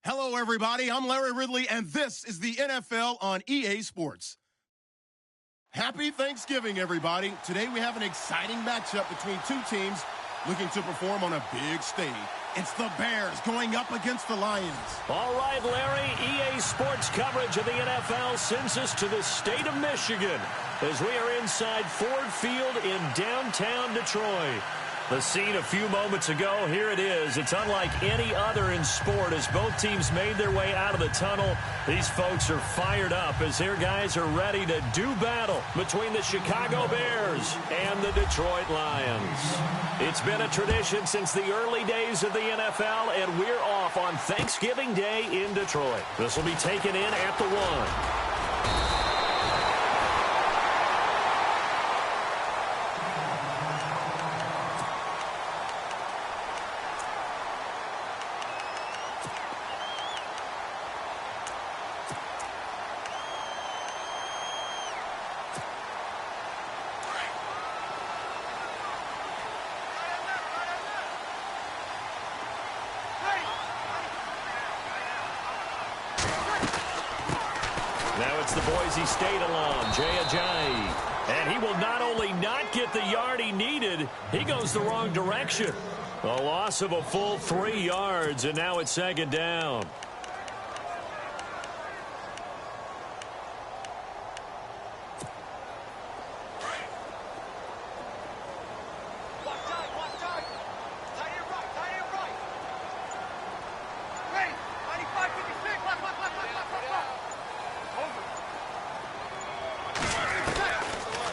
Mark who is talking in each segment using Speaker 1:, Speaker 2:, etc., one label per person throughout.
Speaker 1: Hello, everybody. I'm Larry Ridley, and this is the NFL on EA Sports. Happy Thanksgiving, everybody. Today we have an exciting matchup between two teams looking to perform on a big stage. It's the Bears going up against the Lions.
Speaker 2: All right, Larry, EA Sports coverage of the NFL sends us to the state of Michigan as we are inside Ford Field in downtown Detroit. The scene a few moments ago, here it is. It's unlike any other in sport as both teams made their way out of the tunnel. These folks are fired up as their guys are ready to do battle between the Chicago Bears and the Detroit Lions. It's been a tradition since the early days of the NFL, and we're off on Thanksgiving Day in Detroit. This will be taken in at the 1. Now it's the Boise State alum, Jay Ajayi. And he will not only not get the yard he needed, he goes the wrong direction. A loss of a full 3 yards, and now it's second down.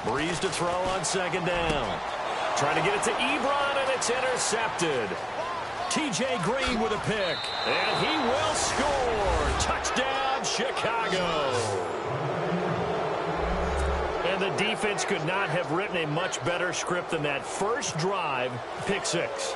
Speaker 2: Breeze to throw on second down. Trying to get it to Ebron, and it's intercepted. T.J. Green with a pick, and he will score. Touchdown, Chicago. And the defense could not have written a much better script than that first drive, pick six.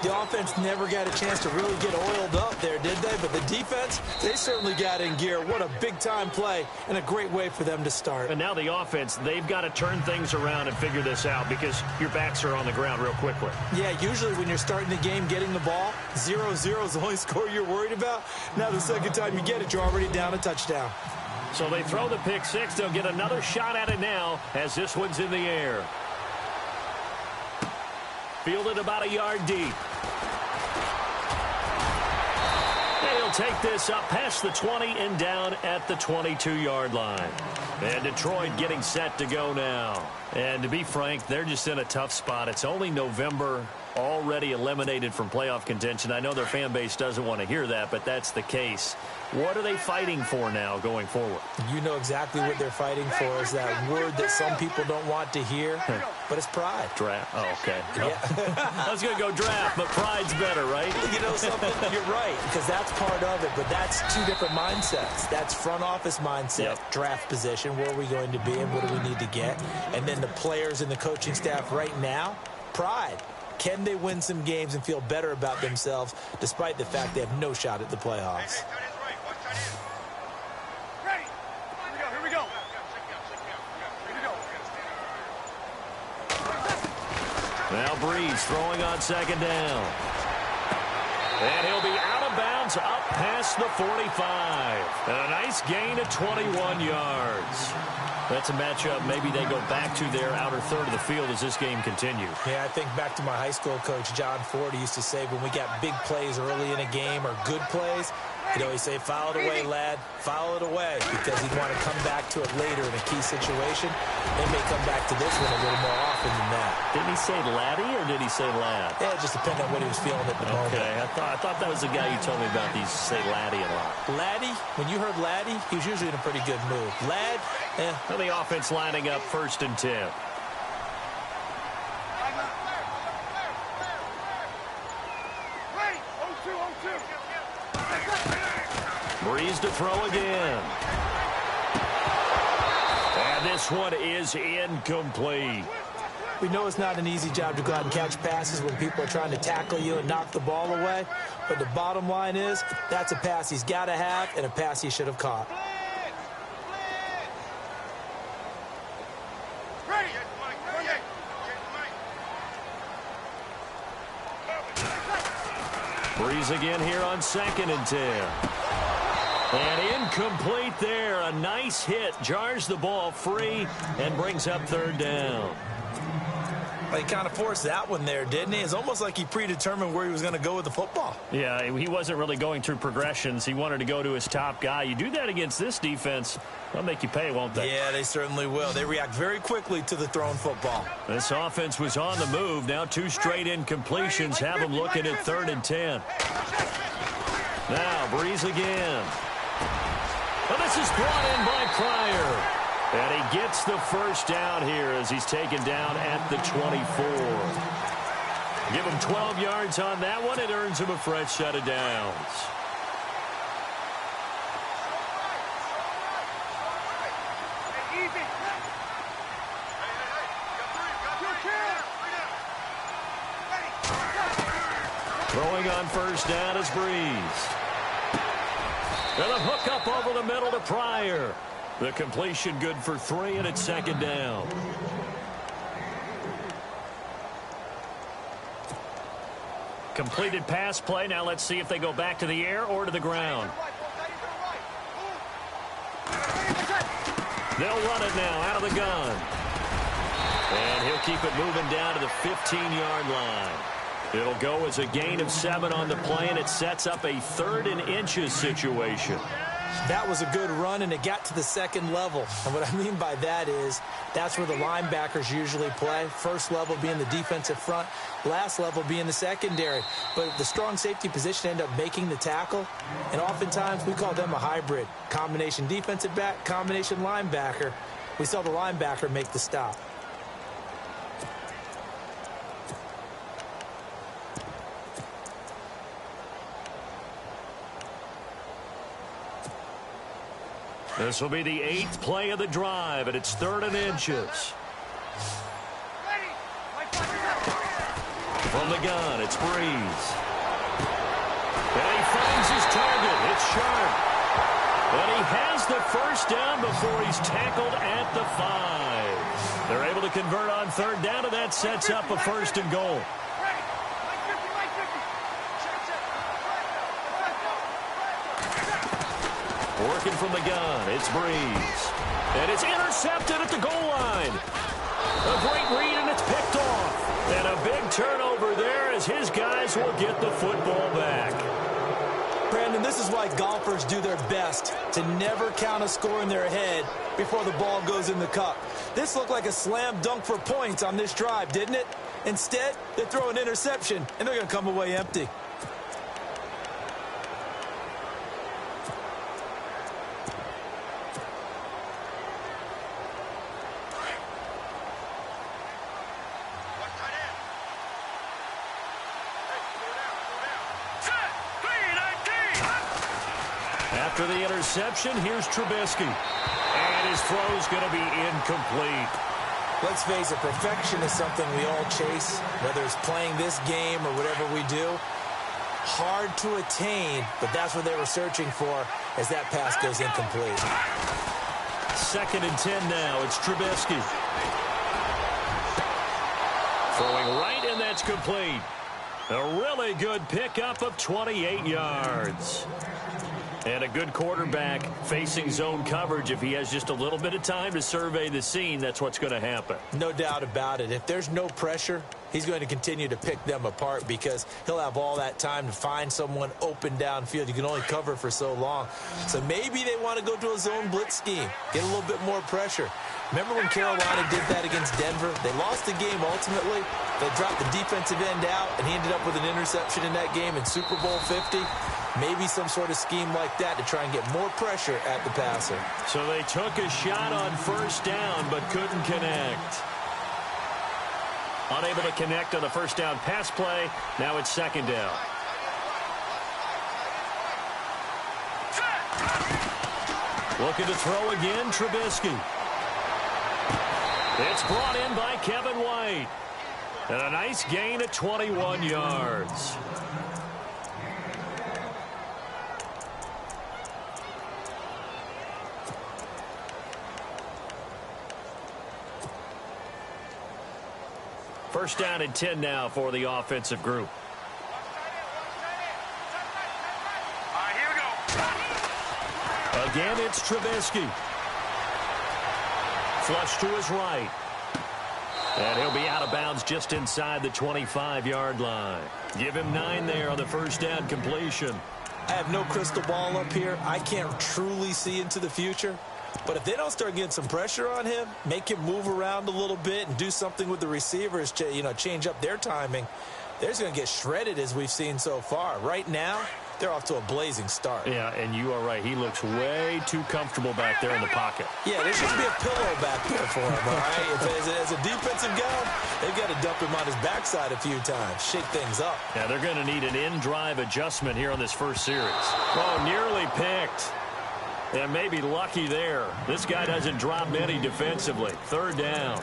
Speaker 3: The offense never got a chance to really get oiled up there, did they? But the defense, they certainly got in gear. What a big-time play and a great way for them to start.
Speaker 2: And now the offense, they've got to turn things around and figure this out because your backs are on the ground real quickly.
Speaker 3: Yeah, usually when you're starting the game getting the ball, 0-0 is the only score you're worried about. Now the second time you get it, you're already down a touchdown.
Speaker 2: So they throw the pick six. They'll get another shot at it now as this one's in the air. Fielded about a yard deep. He'll take this up past the 20 and down at the 22-yard line. And Detroit getting set to go now. And to be frank, they're just in a tough spot. It's only November, already eliminated from playoff contention. I know their fan base doesn't want to hear that, but that's the case. What are they fighting for now going forward?
Speaker 3: You know exactly what they're fighting for is that word that some people don't want to hear, but it's pride.
Speaker 2: Draft. Oh, okay.
Speaker 3: Yeah.
Speaker 2: I was going to go draft, but pride's better, right?
Speaker 3: You know something? You're right, because that's part of it, but that's two different mindsets. That's front office mindset, draft position, where are we going to be and what do we need to get? And then the players and the coaching staff right now, pride. Can they win some games and feel better about themselves despite the fact they have no shot at the playoffs?
Speaker 2: Now Breeze throwing on second down. And he'll be out of bounds up past the 45. And a nice gain of 21 yards. That's a matchup maybe they go back to their outer third of the field as this game continues.
Speaker 3: Yeah, I think back to my high school coach, John Ford, used to say when we got big plays early in a game or good plays, he'd always say, foul it away, lad, foul it away, because he'd want to come back to it later in a key situation. They may come back to this one a little more often than that.
Speaker 2: Didn't he say laddie or did he say lad?
Speaker 3: Yeah, it just depended on what he was feeling at the moment.
Speaker 2: Okay, I thought that was the guy you told me about. He used to say laddie a lot.
Speaker 3: Laddie, when you heard laddie, he was usually in a pretty good mood. Lad,
Speaker 2: Well, the offense lining up 1st and 10. Breeze to throw again. And this one is incomplete.
Speaker 3: We know it's not an easy job to go out and catch passes when people are trying to tackle you and knock the ball away. But the bottom line is, that's a pass he's got to have and a pass he should have caught.
Speaker 2: Breeze again here on 2nd and 10. And incomplete there. A nice hit. Jars the ball free and brings up 3rd down.
Speaker 3: Well, he kind of forced that one there, didn't he? It's almost like he predetermined where he was going to go with the football.
Speaker 2: Yeah, he wasn't really going through progressions. He wanted to go to his top guy. You do that against this defense, they'll make you pay, won't they?
Speaker 3: Yeah, they certainly will. They react very quickly to the thrown football.
Speaker 2: This offense was on the move. Now 2 straight incompletions have them looking at 3rd and 10. Now Breeze again. Well, this is brought in by Pryor. And he gets the 1st down here as he's taken down at the 24. Give him 12 yards on that one. It earns him a fresh set of downs. Throwing on 1st down is Breeze. And a hook up over the middle to Pryor. The completion good for 3, and it's 2nd down. Completed pass play. Now let's see if they go back to the air or to the ground. They'll run it now out of the gun. And he'll keep it moving down to the 15-yard line. It'll go as a gain of 7 on the play, and it sets up a 3rd and inches situation.
Speaker 3: That was a good run, and it got to the 2nd level. And what I mean by that is that's where the linebackers usually play. First level being the defensive front, last level being the secondary. But the strong safety position ended up making the tackle, and oftentimes we call them a hybrid. Combination defensive back, combination linebacker. We saw the linebacker make the stop.
Speaker 2: This will be the 8th play of the drive, and it's 3rd and inches. From the gun, it's Breeze. And he finds his target. It's Sharp. And he has the 1st down before he's tackled at the 5. They're able to convert on 3rd down, and that sets up a 1st and goal. Working from the gun, it's Breeze. And it's intercepted at the goal line. A great read, and it's picked off. And a big turnover there as his guys will get the football back.
Speaker 3: Brandon, this is why golfers do their best to never count a score in their head before the ball goes in the cup. This looked like a slam dunk for points on this drive, didn't it? Instead, they throw an interception, and they're going to come away empty.
Speaker 2: After the interception, here's Trubisky. And his throw's going to be incomplete.
Speaker 3: Let's face it, perfection is something we all chase, whether it's playing this game or whatever we do. Hard to attain, but that's what they were searching for as that pass goes incomplete.
Speaker 2: 2nd and 10 now. It's Trubisky. Throwing right, and that's complete. A really good pickup of 28 yards. And a good quarterback facing zone coverage. If he has just a little bit of time to survey the scene, that's what's going to happen.
Speaker 3: No doubt about it. If there's no pressure, he's going to continue to pick them apart because he'll have all that time to find someone open downfield. You can only cover for so long. So maybe they want to go to a zone blitz scheme, get a little bit more pressure. Remember when Carolina did that against Denver? They lost the game ultimately. They dropped the defensive end out, and he ended up with an interception in that game in Super Bowl 50. Maybe some sort of scheme like that to try and get more pressure at the passer.
Speaker 2: So they took a shot on 1st down but couldn't connect. Unable to connect on the 1st down pass play. Now it's 2nd down. Looking to throw again, Trubisky. It's brought in by Kevin White. And a nice gain at 21 yards. First down and 10 now for the offensive group. Again, it's Trubisky. Flush to his right. And he'll be out of bounds just inside the 25-yard line. Give him 9 there on the first down completion.
Speaker 3: I have no crystal ball up here. I can't truly see into the future. But if they don't start getting some pressure on him, make him move around a little bit and do something with the receivers, change up their timing, they're just going to get shredded as we've seen so far. Right now, they're off to a blazing start.
Speaker 2: Yeah, and you are right. He looks way too comfortable back there in the pocket.
Speaker 3: Yeah, there should be a pillow back there for him, all right? As a defensive guy, they've got to dump him on his backside a few times, shake things up.
Speaker 2: Yeah, they're going to need an in-drive adjustment here on this first series. Oh, nearly picked. And maybe lucky there. This guy doesn't drop many defensively. Third down.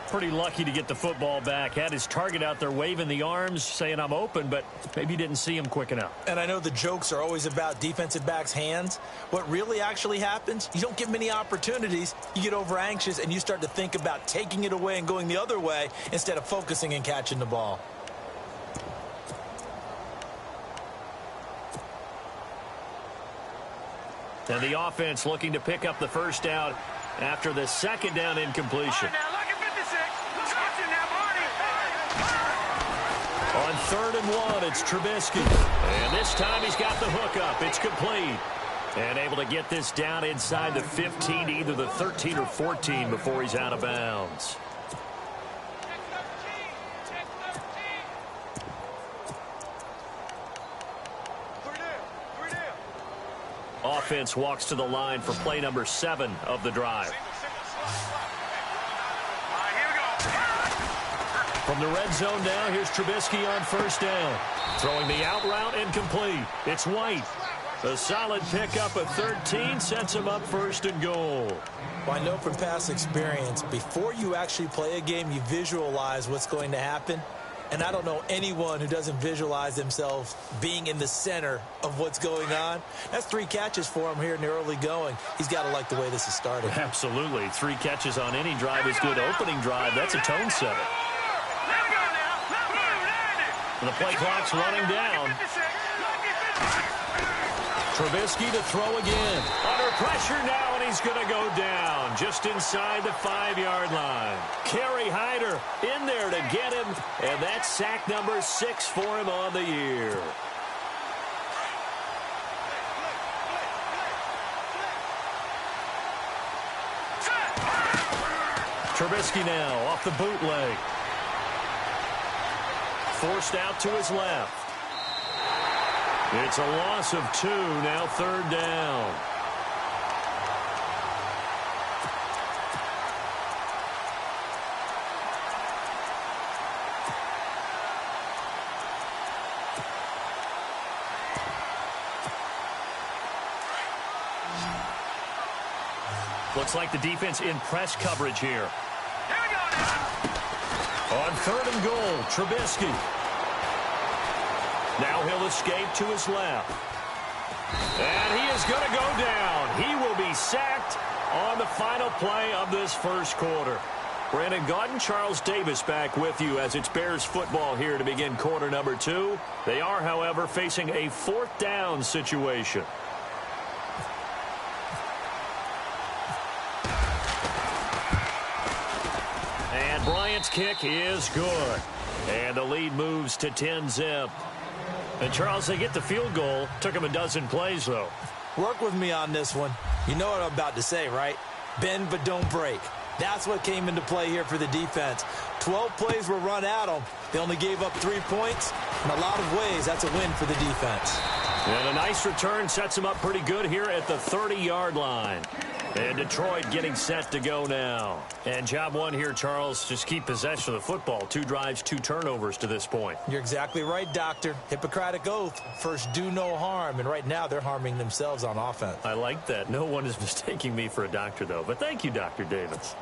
Speaker 2: Pretty lucky to get the football back. Had his target out there waving the arms, saying I'm open, but maybe didn't see him quick enough.
Speaker 3: And I know the jokes are always about defensive backs' hands. What really actually happens, you don't get many opportunities. You get over anxious, and you start to think about taking it away and going the other way instead of focusing and catching the ball.
Speaker 2: And the offense looking to pick up the first down after the second down incompletion. On 3rd and 1, it's Trubisky. And this time he's got the hook up. It's complete. And able to get this down inside the 15 to either the 13 or 14 before he's out of bounds. Offense walks to the line for play number 7 of the drive. From the red zone now, here's Trubisky on first down. Throwing the out route incomplete. It's White. A solid pickup of 13 sets him up 1st and goal.
Speaker 3: Well, I know from past experience, before you actually play a game, you visualize what's going to happen. And I don't know anyone who doesn't visualize themselves being in the center of what's going on. That's 3 catches for him here in the early going. He's got to like the way this is started.
Speaker 2: Absolutely. 3 catches on any drive is good. Opening drive, that's a tone setter. And the play clock's running down. Trubisky to throw again. Under pressure now, and he's going to go down just inside the 5-yard line. Kerry Hyder in there to get him, and that's sack number 6 for him on the year. Trubisky now off the bootleg. Forced out to his left. It's a loss of 2, now 3rd down. Looks like the defense in press coverage here. On 3rd and goal, Trubisky. Now he'll escape to his left. And he is going to go down. He will be sacked on the final play of this first quarter. Brandon Gaudin, Charles Davis back with you as it's Bears football here to begin quarter number 2. They are, however, facing a 4th down situation. And Bryant's kick is good. And the lead moves to 10-zip. And, Charles, they get the field goal. Took him a dozen plays, though.
Speaker 3: Work with me on this one. You know what I'm about to say, right? Bend but don't break. That's what came into play here for the defense. 12 plays were run at them. They only gave up 3 points. In a lot of ways, that's a win for the defense.
Speaker 2: And a nice return sets him up pretty good here at the 30-yard line. And Detroit getting set to go now. And job 1 here, Charles, just keep possession of the football. 2 drives, 2 turnovers to this point.
Speaker 3: You're exactly right, Doctor. Hippocratic oath. First, do no harm. And right now, they're harming themselves on offense.
Speaker 2: I like that. No one is mistaking me for a doctor, though. But thank you, Dr. Davis.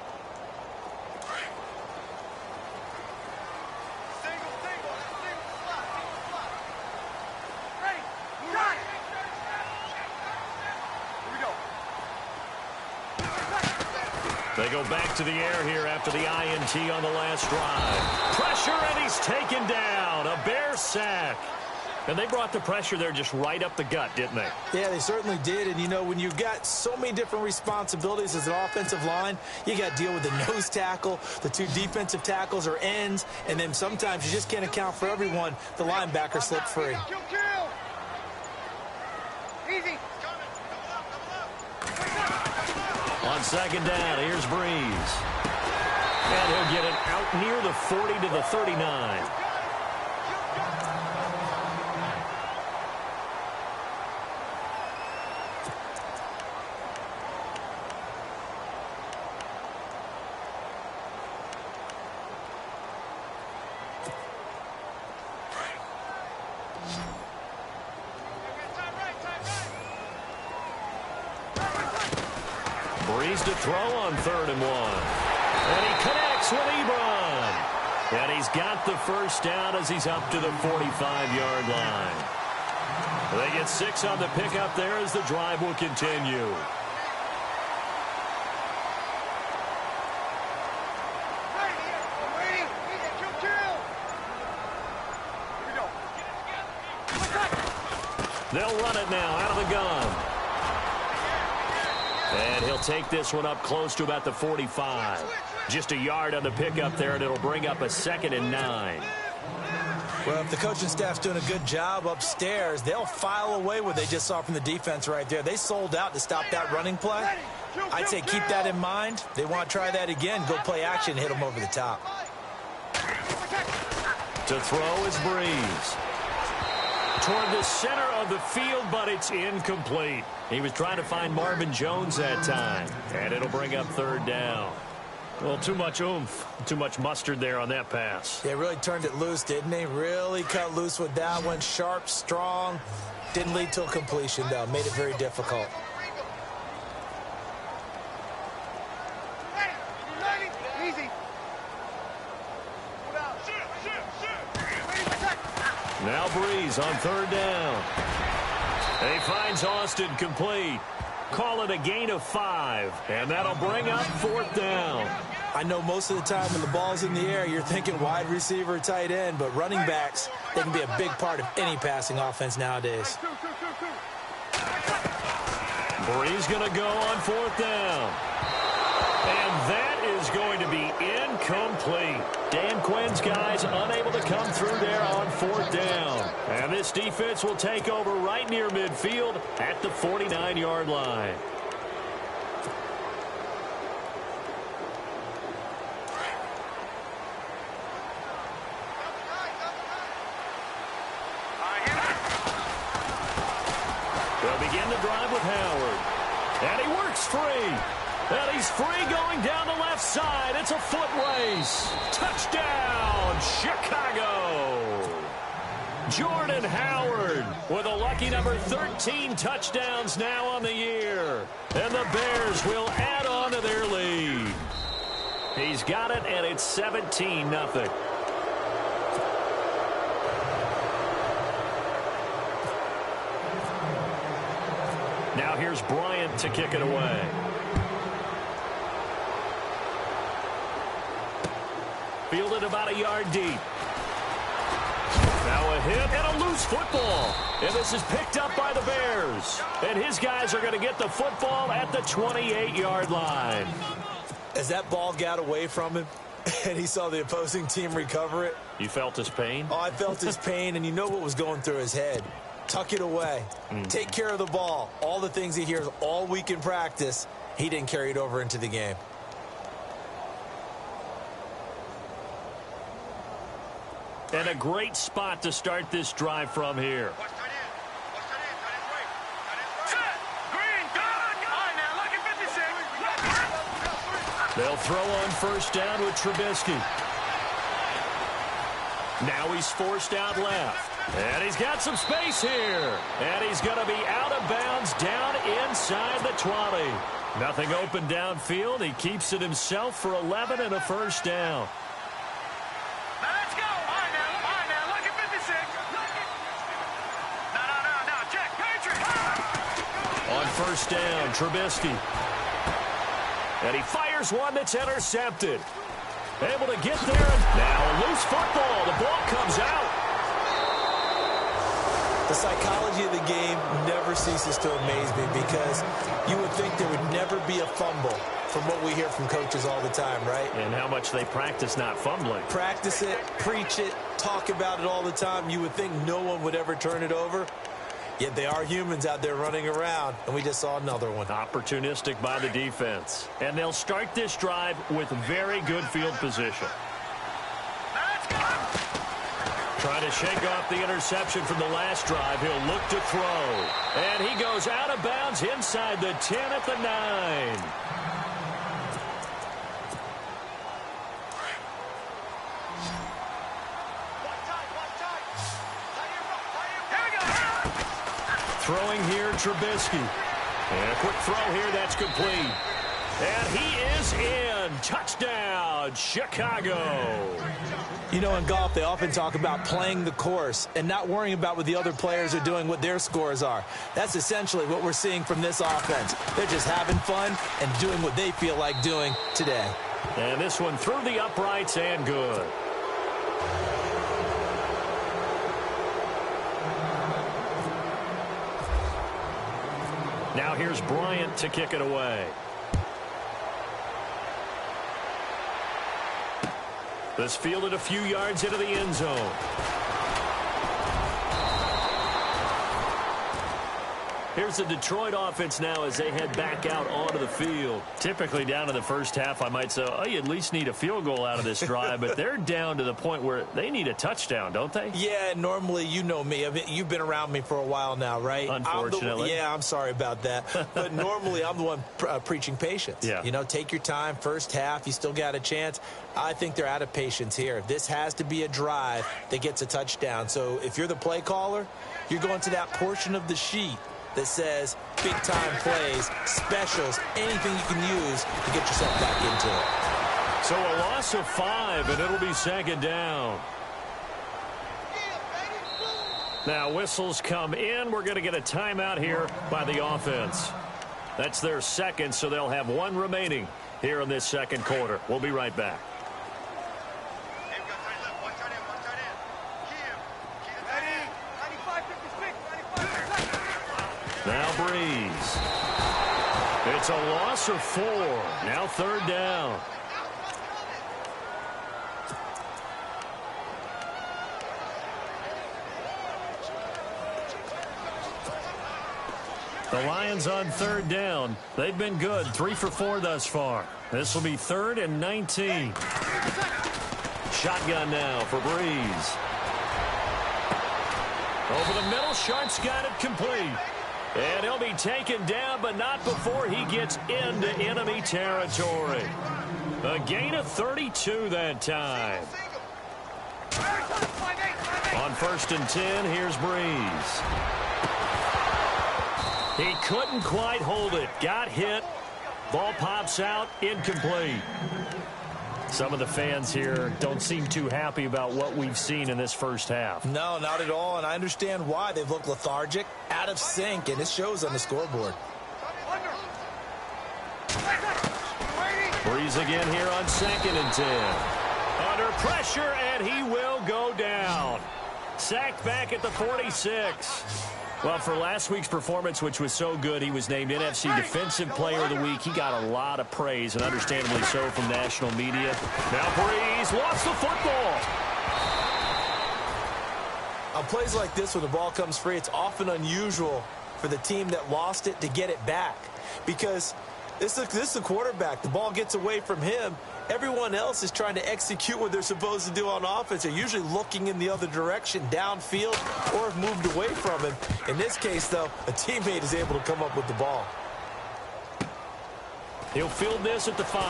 Speaker 2: They go back to the air here after the INT on the last drive. Pressure, and he's taken down. A Bear sack. And they brought the pressure there just right up the gut, didn't they?
Speaker 3: Yeah, they certainly did. And, you know, when you've got so many different responsibilities as an offensive line, you got to deal with the nose tackle, the 2 defensive tackles or ends, and then sometimes you just can't account for everyone. The linebacker slipped free.
Speaker 4: Easy.
Speaker 2: On second down, here's Breeze. And he'll get it out near the 40 to the 39. Breeze to throw on 3rd and 1. And he connects with Ebron. And he's got the first down as he's up to the 45-yard line. They get 6 on the pickup there as the drive will continue. They'll run it now out of the gun. And he'll take this one up close to about the 45. Just a yard on the pickup there, and it'll bring up a 2nd and 9.
Speaker 3: Well, if the coaching staff's doing a good job upstairs, they'll file away what they just saw from the defense right there. They sold out to stop that running play. I'd say keep that in mind. They want to try that again, go play action, hit them over the top.
Speaker 2: To throw is Breeze. Toward the center of the field, but it's incomplete. He was trying to find Marvin Jones that time, and it'll bring up 3rd down. Well, too much oomph, too much mustard there on that pass.
Speaker 3: They really turned it loose, didn't they? Really cut loose with that one. Sharp, strong. Didn't lead to a completion, though. Made it very difficult.
Speaker 2: Now Breeze on 3rd down. And he finds Austin complete. Call it a gain of 5, and that'll bring up 4th down.
Speaker 3: I know most of the time when the ball's in the air, you're thinking wide receiver, tight end, but running backs, they can be a big part of any passing offense nowadays.
Speaker 2: Breeze going to go on 4th down. And that is going to be incomplete. Dan Quinn's guys unable to come through there on 4th down. And this defense will take over right near midfield at the 49-yard line. They'll begin the drive with Howard. And he works free. And he's free going down the left side. It's a foot race. Touchdown, Chicago. Jordan Howard with a lucky number 13 touchdowns now on the year. And the Bears will add on to their lead. He's got it, and it's 17-0. Now here's Bryant to kick it away. Fielded about a yard deep. Now a hit and a loose football. And this is picked up by the Bears. And his guys are going to get the football at the 28-yard line.
Speaker 3: As that ball got away from him and he saw the opposing team recover it.
Speaker 2: You felt his pain?
Speaker 3: Oh, I felt his pain, and you know what was going through his head. Tuck it away. Take care of the ball. All the things he hears all week in practice, he didn't carry it over into the game.
Speaker 2: And a great spot to start this drive from here. They'll throw on 1st down with Trubisky. Now he's forced out left. And he's got some space here. And he's going to be out of bounds down inside the 20. Nothing open downfield. He keeps it himself for 11 and a 1st down. On 1st down, Trubisky. And he fires one that's intercepted. Able to get there. Now a loose football. The ball comes out.
Speaker 3: The psychology of the game never ceases to amaze me because you would think there would never be a fumble from what we hear from coaches all the time, right?
Speaker 2: And how much they practice not fumbling.
Speaker 3: Practice it, preach it, talk about it all the time. You would think no one would ever turn it over. Yet they are humans out there running around, and we just saw another one.
Speaker 2: Opportunistic by the defense. And they'll start this drive with very good field position. Trying to shake off the interception from the last drive. He'll look to throw. And he goes out of bounds inside the 10 at the 9. Throwing here, Trubisky. And a quick throw here, that's complete. And he is in. Touchdown, Chicago.
Speaker 3: You know, in golf, they often talk about playing the course and not worrying about what the other players are doing, what their scores are. That's essentially what we're seeing from this offense. They're just having fun and doing what they feel like doing today.
Speaker 2: And this one through the uprights and good. Now here's Bryant to kick it away. This fielded a few yards into the end zone. Here's the Detroit offense now as they head back out onto the field. Typically down to the first half, I might say, oh, you at least need a field goal out of this drive, but they're down to the point where they need a touchdown, don't they?
Speaker 3: Yeah, normally, you know me. I mean, you've been around me for a while now, right?
Speaker 2: Unfortunately.
Speaker 3: I'm sorry about that. But normally, I'm the one preaching patience.
Speaker 2: Yeah.
Speaker 3: You know, take your time. First half, you still got a chance. I think they're out of patience here. This has to be a drive that gets a touchdown. So if you're the play caller, you're going to that portion of the sheet that says big-time plays, specials, anything you can use to get yourself back into it.
Speaker 2: So a loss of 5, and it'll be second down. Now whistles come in. We're going to get a timeout here by the offense. That's their second, so they'll have one remaining here in this second quarter. We'll be right back. Now Breeze. It's a loss of 4. Now third down. The Lions on third down. They've been good. 3 for 4 thus far. This will be 3rd and 19. Shotgun now for Breeze. Over the middle, Sharp's got it complete. And he'll be taken down, but not before he gets into enemy territory. A gain of 32 that time. On 1st and 10, here's Breeze. He couldn't quite hold it. Got hit. Ball pops out. Incomplete. Some of the fans here don't seem too happy about what we've seen in this first half. No, not at all, and I understand why. They've looked lethargic, out of sync, and it shows on the scoreboard. Breeze again here on 2nd and 10. Under pressure, and he will go down. Sacked back at the 46. Well, for last week's performance, which was so good, he was named NFC Defensive Player of the Week. He got a lot of praise, and understandably so, from national media. Now Breeze lost the football.
Speaker 3: On plays like this, when the ball comes free, it's often unusual for the team that lost it to get it back. Because this is the quarterback. The ball gets away from him. Everyone else is trying to execute what they're supposed to do on offense. They're usually looking in the other direction, downfield, or have moved away from him. In this case, though, a teammate is able to come up with the ball.
Speaker 2: He'll field this at the 5.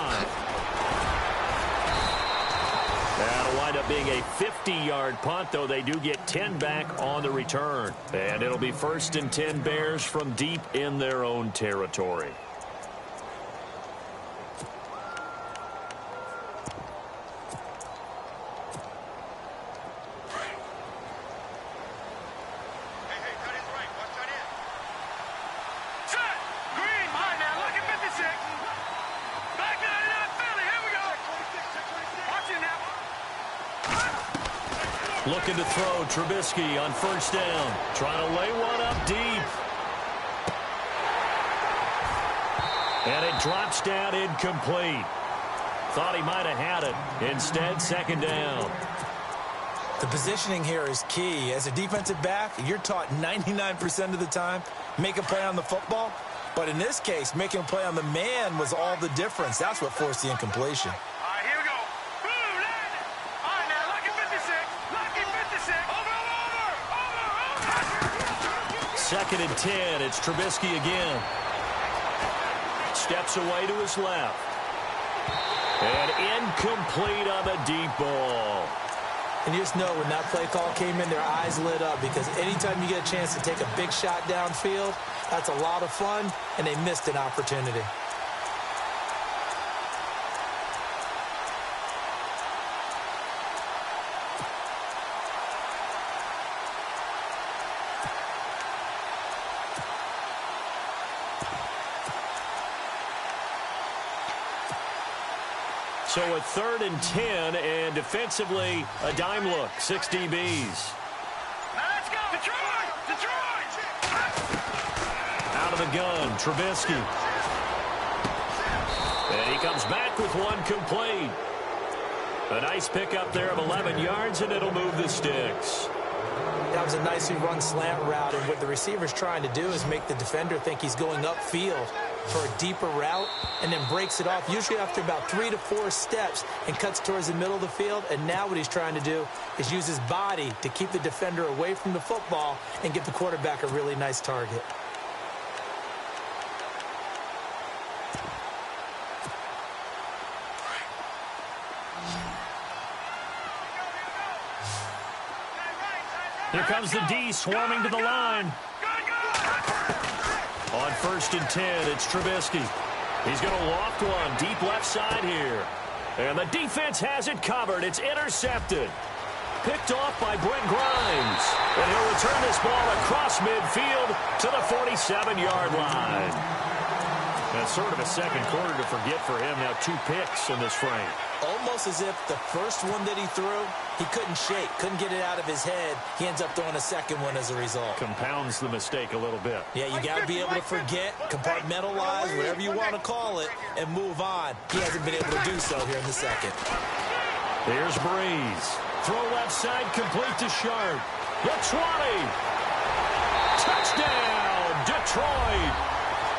Speaker 2: That'll wind up being a 50-yard punt, though they do get 10 back on the return. And it'll be 1st and 10 Bears from deep in their own territory. Looking to throw. Trubisky on first down. Trying to lay one up deep. And it drops down incomplete. Thought he might have had it. Instead, second down.
Speaker 3: The positioning here is key. As a defensive back, you're taught 99% of the time, make a play on the football. But in this case, making a play on the man was all the difference. That's what forced the incompletion.
Speaker 4: All right, here we go. Boom, landed. All right, now, lucky 56. Lucky 56. Over.
Speaker 2: Second and 10. It's Trubisky again. Steps away to his left. And incomplete on the deep ball.
Speaker 3: And you just know when that play call came in, their eyes lit up, because anytime you get a chance to take a big shot downfield, that's a lot of fun, and they missed an opportunity.
Speaker 2: So a 3rd and 10, and defensively, a dime look, 6 DBs.
Speaker 4: Now let's go. Detroit.
Speaker 2: Out of the gun, Trubisky. And he comes back with one complete. A nice pickup there of 11 yards, and it'll move the sticks.
Speaker 3: That was a nicely run slant route, and what the receiver's trying to do is make the defender think he's going upfield for a deeper route, and then breaks it off, usually after about 3 to 4 steps, and cuts towards the middle of the field. And now what he's trying to do is use his body to keep the defender away from the football and get the quarterback a really nice target.
Speaker 2: Here comes the D swarming to the line. On 1st and 10, it's Trubisky. He's going to loft one deep left side here. And the defense has it covered. It's intercepted. Picked off by Brent Grimes. And he'll return this ball across midfield to the 47-yard line. That's sort of a second quarter to forget for him. Now 2 picks in this frame.
Speaker 3: Almost as if the first one that he threw, he couldn't shake, couldn't get it out of his head. He ends up throwing a second one as a result.
Speaker 2: Compounds the mistake a little bit.
Speaker 3: Yeah, you got to be able to forget, compartmentalize, whatever you want to call it, and move on. He hasn't been able to do so here in the second.
Speaker 2: Here's Breeze. Throw left side, complete to Sharp. The 20. Touchdown, Detroit.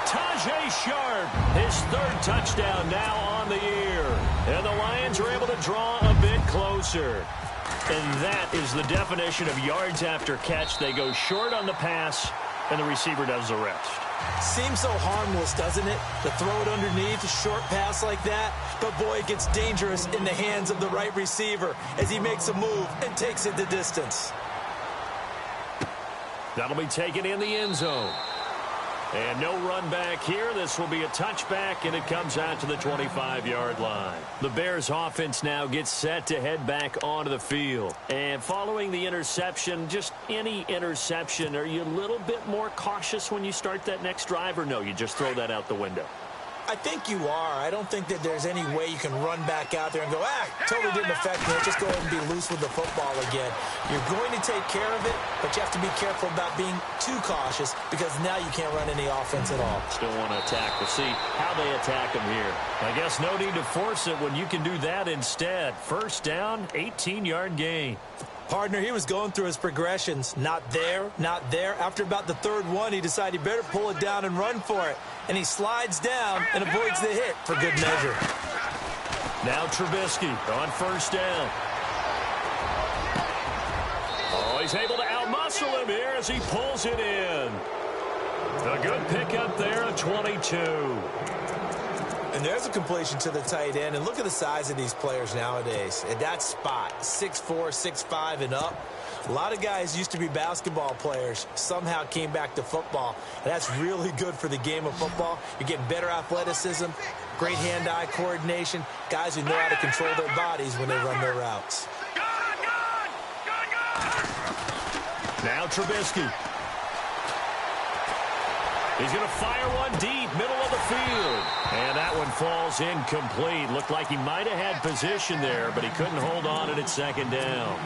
Speaker 2: Tajay Sharp, his 3rd touchdown now on the year. And the Lions are able to draw a bit closer. And that is the definition of yards after catch. They go short on the pass, and the receiver does the rest.
Speaker 3: Seems so harmless, doesn't it? To throw it underneath, a short pass like that. But, boy, it gets dangerous in the hands of the right receiver as he makes a move and takes it the distance.
Speaker 2: That'll be taken in the end zone. And no run back here. This will be a touchback, and it comes out to the 25-yard line. The Bears offense now gets set to head back onto the field. And following the interception, just any interception, are you a little bit more cautious when you start that next drive, or no, you just throw that out the window?
Speaker 3: I think you are. I don't think that there's any way you can run back out there and go, totally didn't affect me. Just go ahead and be loose with the football again. You're going to take care of it, but you have to be careful about being too cautious, because now you can't run any offense at all.
Speaker 2: Still want to attack. We'll see how they attack them here. I guess no need to force it when you can do that instead. First down, 18-yard gain.
Speaker 3: Partner, he was going through his progressions. Not there, not there. After about the 3rd one, he decided he better pull it down and run for it. And he slides down and avoids the hit for good measure.
Speaker 2: Now Trubisky on first down. Oh, he's able to outmuscle him here as he pulls it in. A good pickup there at 22.
Speaker 3: And there's a completion to the tight end. And look at the size of these players nowadays. At that spot, 6'4", 6'5", and up. A lot of guys used to be basketball players, somehow came back to football. And that's really good for the game of football. You're getting better athleticism, great hand-eye coordination, guys who know how to control their bodies when they run their routes.
Speaker 2: Now Trubisky. He's going to fire one deep, middle of the field. And that one falls incomplete. Looked like he might have had position there, but he couldn't hold on at second down.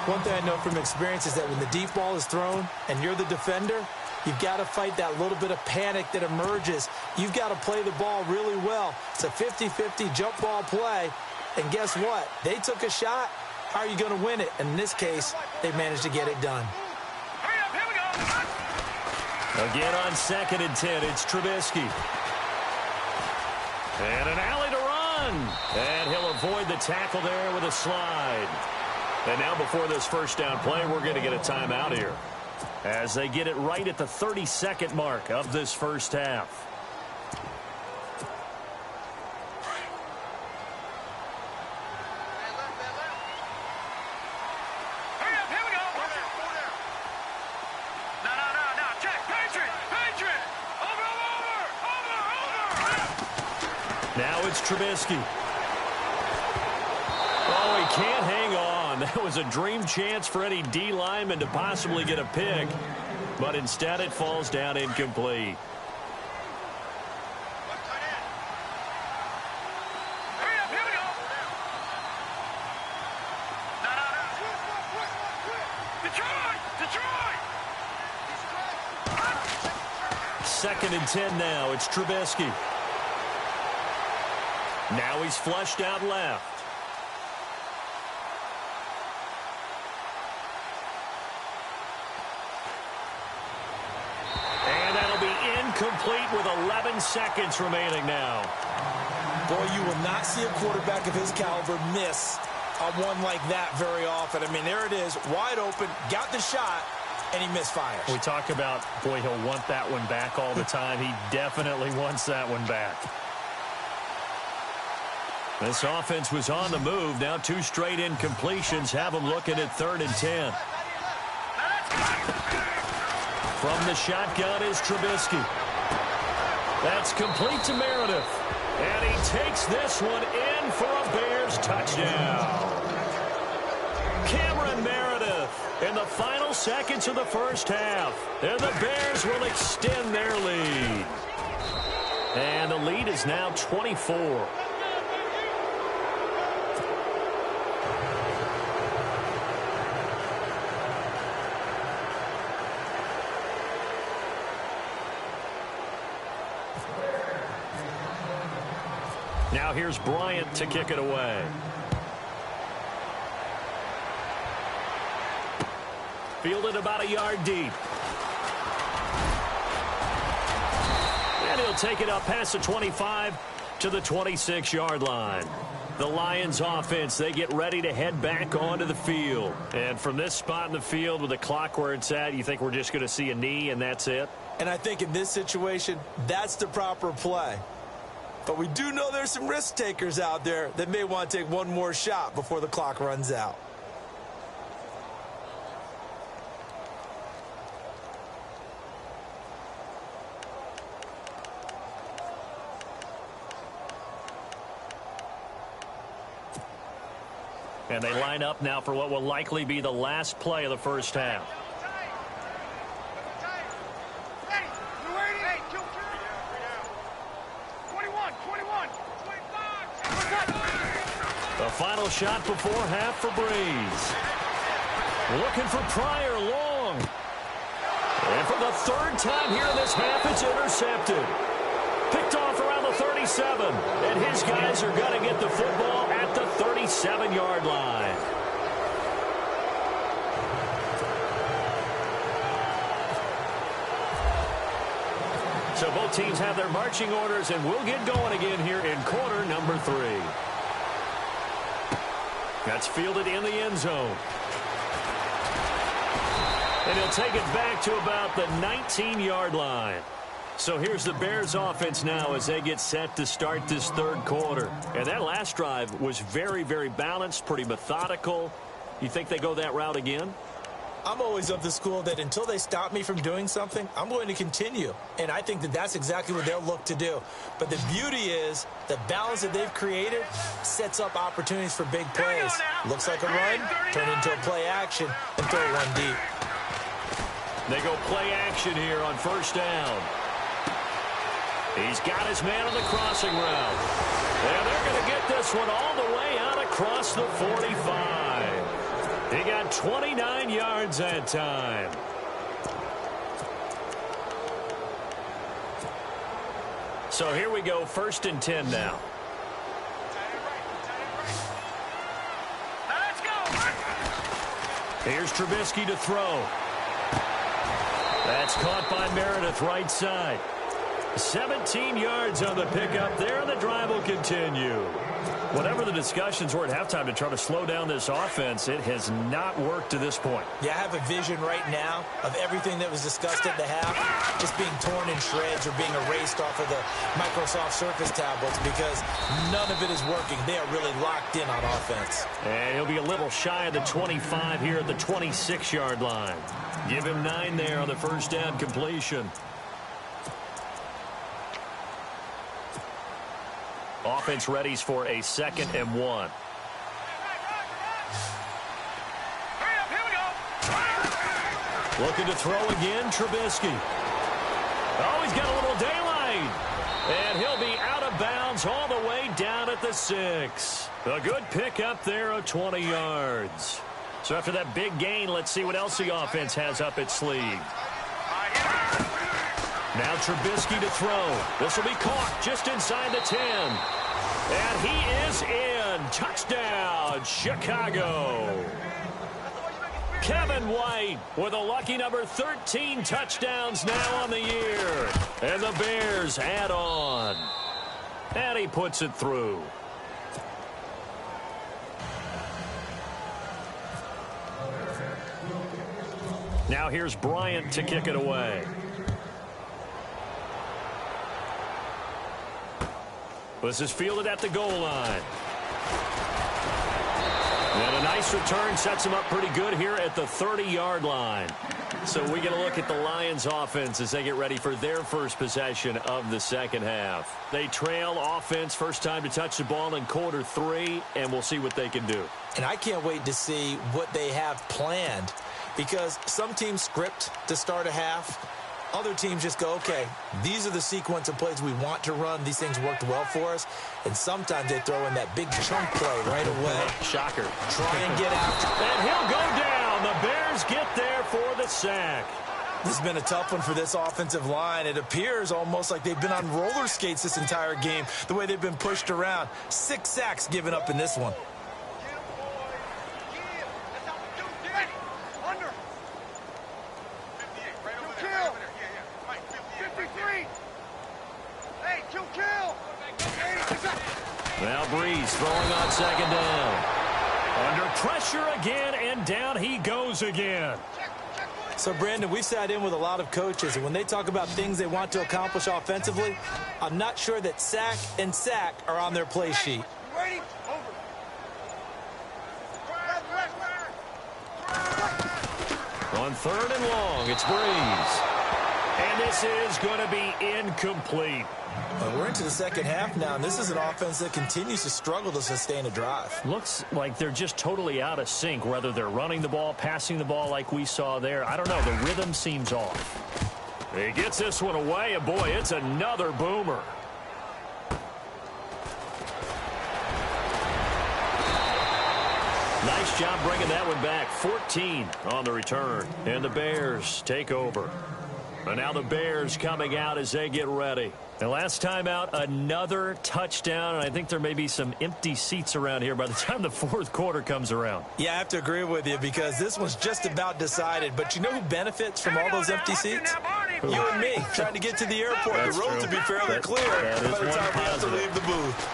Speaker 3: One thing I know from experience is that when the deep ball is thrown and you're the defender, you've got to fight that little bit of panic that emerges. You've got to play the ball really well. It's a 50-50 jump ball play. And guess what? They took a shot. How are you going to win it? And in this case, they managed to get it done.
Speaker 2: Again on 2nd and 10, it's Trubisky. And an alley to run. And he'll avoid the tackle there with a slide. And now before this first down play, we're going to get a timeout here, as they get it right at the 30-second mark of this first half. Now it's Trubisky. Oh, he can't hang on. That was a dream chance for any D lineman to possibly get a pick, but instead it falls down incomplete. Second and 10 now. It's Trubisky. Now he's flushed out left. And that'll be incomplete with 11 seconds remaining now.
Speaker 3: Boy, you will not see a quarterback of his caliber miss on one like that very often. I mean, there it is, wide open, got the shot, and he misfires.
Speaker 2: We talk about, boy, he'll want that one back all the time. He definitely wants that one back. This offense was on the move. Now 2 straight incompletions have them looking at 3rd and 10. From the shotgun is Trubisky. That's complete to Meredith. And he takes this one in for a Bears touchdown. Cameron Meredith in the final seconds of the first half. And the Bears will extend their lead. And the lead is now 24. Now here's Bryant to kick it away. Fielded about a yard deep. And he'll take it up past the 25 to the 26-yard line. The Lions offense, they get ready to head back onto the field. And from this spot in the field with the clock where it's at, you think we're just going to see a knee and that's it?
Speaker 3: And I think in this situation, that's the proper play. But we do know there's some risk takers out there that may want to take one more shot before the clock runs out.
Speaker 2: And they line up now for what will likely be the last play of the first half. The final shot before half for Breeze. Looking for Pryor long. And for the 3rd time here in this half, it's intercepted. Picked off around the 37. And his guys are going to get the football at the 37-yard line. So both teams have their marching orders, and we'll get going again here in quarter number 3. That's fielded in the end zone. And he'll take it back to about the 19-yard line. So here's the Bears offense now as they get set to start this 3rd quarter. And that last drive was very, very balanced, pretty methodical. You think they go that route again?
Speaker 3: I'm always of the school that until they stop me from doing something, I'm going to continue. And I think that that's exactly what they'll look to do. But the beauty is the balance that they've created sets up opportunities for big plays. Looks like a run, turn into a play action, and throw one deep.
Speaker 2: They go play action here on first down. He's got his man on the crossing route. And they're going to get this one all the way out across the 45. He got 29 yards that time. So here we go, 1st and 10 now.
Speaker 4: Let's go.
Speaker 2: Here's Trubisky to throw. That's caught by Meredith, right side. 17 yards on the pickup there, and the drive will continue. Whatever the discussions were at halftime to try to slow down this offense, it has not worked to this point.
Speaker 3: Yeah, I have a vision right now of everything that was discussed at the half just being torn in shreds or being erased off of the Microsoft Surface tablets because none of it is working. They are really locked in on offense.
Speaker 2: And he'll be a little shy of the 25 here at the 26-yard line. Give him 9 there on the first down completion. Offense readies for a 2nd and 1.
Speaker 4: Hurry up, here we go.
Speaker 2: Looking to throw again, Trubisky. Oh, he's got a little daylight. And he'll be out of bounds all the way down at the 6. A good pickup there of 20 yards. So after that big gain, let's see what else the offense has up its sleeve. Now Trubisky to throw. This will be caught just inside the 10. And he is in. Touchdown, Chicago. Kevin White with a lucky number 13 touchdowns now on the year. And the Bears add on. And he puts it through. Now here's Bryant to kick it away. This is fielded at the goal line. And a nice return sets him up pretty good here at the 30-yard line. So we get a look at the Lions offense as they get ready for their first possession of the second half. They trail offense, first time to touch the ball in quarter 3, and we'll see what they can do.
Speaker 3: And I can't wait to see what they have planned because some teams script to start a half. Other teams just go, okay, these are the sequence of plays we want to run. These things worked well for us. And sometimes they throw in that big chunk play right away.
Speaker 2: Shocker.
Speaker 3: Try and get out.
Speaker 2: And he'll go down. The Bears get there for the sack.
Speaker 3: This has been a tough one for this offensive line. It appears almost like they've been on roller skates this entire game, the way they've been pushed around. 6 sacks given up in this one.
Speaker 2: Now Breeze throwing on second down. Under pressure again, and down he goes again.
Speaker 3: So, Brandon, we've sat in with a lot of coaches, and when they talk about things they want to accomplish offensively, I'm not sure that sack and sack are on their play sheet.
Speaker 2: On 3rd and long, it's Breeze. And this is going to be incomplete.
Speaker 3: Well, we're into the second half now, and this is an offense that continues to struggle to sustain a drive.
Speaker 2: Looks like they're just totally out of sync, whether they're running the ball, passing the ball like we saw there. I don't know. The rhythm seems off. He gets this one away, and boy, it's another boomer. Nice job bringing that one back. 14 on the return, and the Bears take over. And now the Bears coming out as they get ready. And last time out, another touchdown, and I think there may be some empty seats around here by the time the 4th quarter comes around.
Speaker 3: Yeah, I have to agree with you because this one's just about decided. But you know who benefits from all those empty seats? You and me, trying to get to the airport.
Speaker 2: That's
Speaker 3: the roads
Speaker 2: true.
Speaker 3: will be fairly clear by the time we have to leave the booth.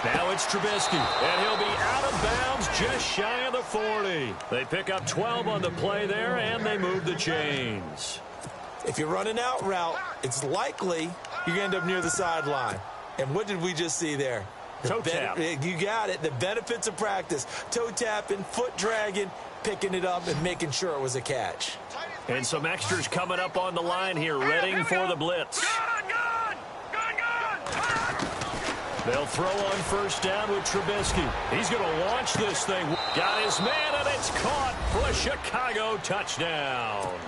Speaker 2: Now it's Trubisky, and he'll be out of bounds just shy of the 40. They pick up 12 on the play there, and they move the chains.
Speaker 3: If you're running out route, it's likely you're going to end up near the sideline. And what did we just see there?
Speaker 2: Toe tap.
Speaker 3: You got it. The benefits of practice. Toe tapping, foot dragging, picking it up, and making sure it was a catch.
Speaker 2: And some extras coming up on the line here, readying for the blitz. They'll throw on first down with Trubisky. He's going to launch this thing. Got his man, and it's caught for a Chicago touchdown.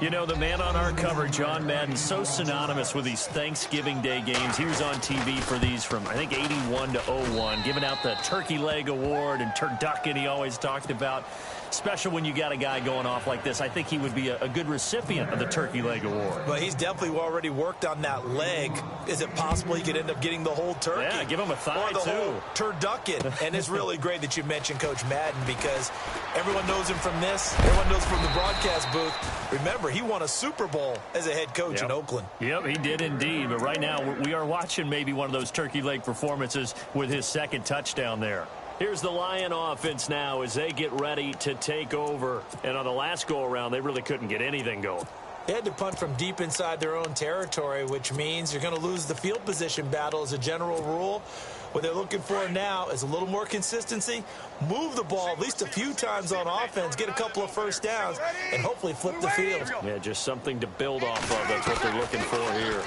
Speaker 2: You know, the man on our cover, John Madden, so synonymous with these Thanksgiving Day games. He was on TV for these from, I think, 81 to 01, giving out the Turkey Leg Award and turducken he always talked about. Special when you got a guy going off like this. I think he would be a good recipient of the Turkey Leg Award.
Speaker 3: Well, he's definitely already worked on that leg. Is it possible he could end up getting the whole turkey?
Speaker 2: Yeah, give him a thigh,
Speaker 3: or the
Speaker 2: too.
Speaker 3: whole turducken. And it's really great that you mentioned Coach Madden because everyone knows him from this. Everyone knows from the broadcast booth. Remember, he won a Super Bowl as a head coach in Oakland.
Speaker 2: Yep, he did indeed. But right now, we are watching maybe one of those turkey leg performances with his second touchdown there. Here's the Lion offense now as they get ready to take over. And on the last go-around, they really couldn't get anything going.
Speaker 3: They had to punt from deep inside their own territory, which means you're going to lose the field position battle as a general rule. What they're looking for now is a little more consistency, move the ball at least a few times on offense, get a couple of first downs, and hopefully flip the field.
Speaker 2: Yeah, just something to build off of. That's what they're looking for here.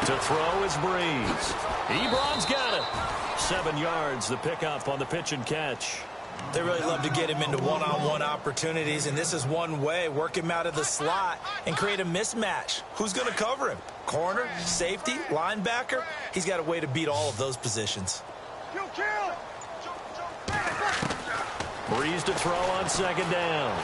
Speaker 2: To throw is Breeze. Ebron's got it. 7 yards, the pickup on the pitch and catch.
Speaker 3: They really love to get him into one-on-one opportunities, and this is one way. Work him out of the slot and create a mismatch. Who's going to cover him? Corner, safety, linebacker? He's got a way to beat all of those positions.
Speaker 2: Breeze to throw on second down.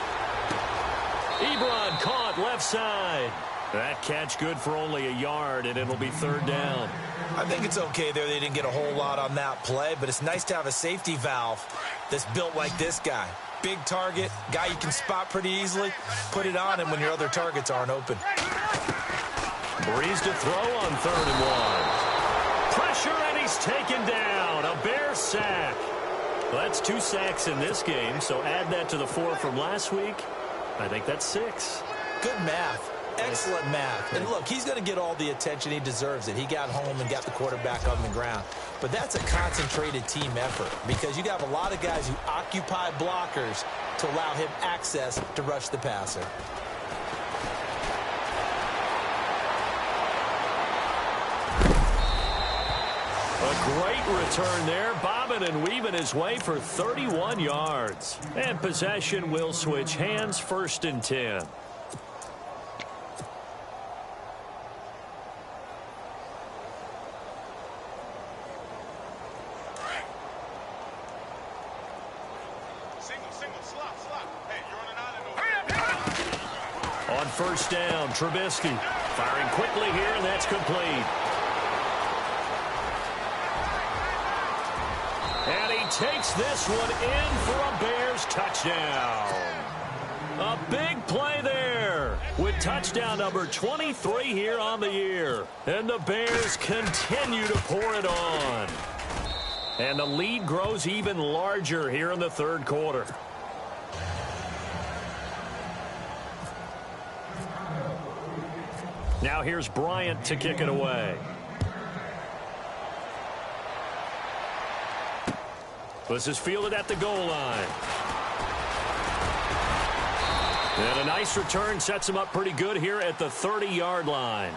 Speaker 2: Ebron caught left side. That catch good for only a yard, and it'll be third down.
Speaker 3: I think it's okay there. They didn't get a whole lot on that play, but it's nice to have a safety valve that's built like this guy. Big target, guy you can spot pretty easily. Put it on him when your other targets aren't open.
Speaker 2: Breeze to throw on 3rd and 1. Pressure, and he's taken down. A Bear sack. Well, that's 2 sacks in this game, so add that to the 4 from last week. I think that's 6.
Speaker 3: Good math. Excellent math. And look, he's going to get all the attention. He deserves it. He got home and got the quarterback on the ground. But that's a concentrated team effort because you got a lot of guys who occupy blockers to allow him access to rush the passer.
Speaker 2: A great return there, bobbing and weaving his way for 31 yards. And possession will switch hands, 1st and 10. On 1st down, Trubisky firing quickly here, and that's complete. And he takes this one in for a Bears touchdown. A big play there with touchdown number 23 here on the year. And the Bears continue to pour it on. And the lead grows even larger here in the 3rd quarter. Now here's Bryant to kick it away. This is fielded at the goal line. And a nice return sets him up pretty good here at the 30-yard line.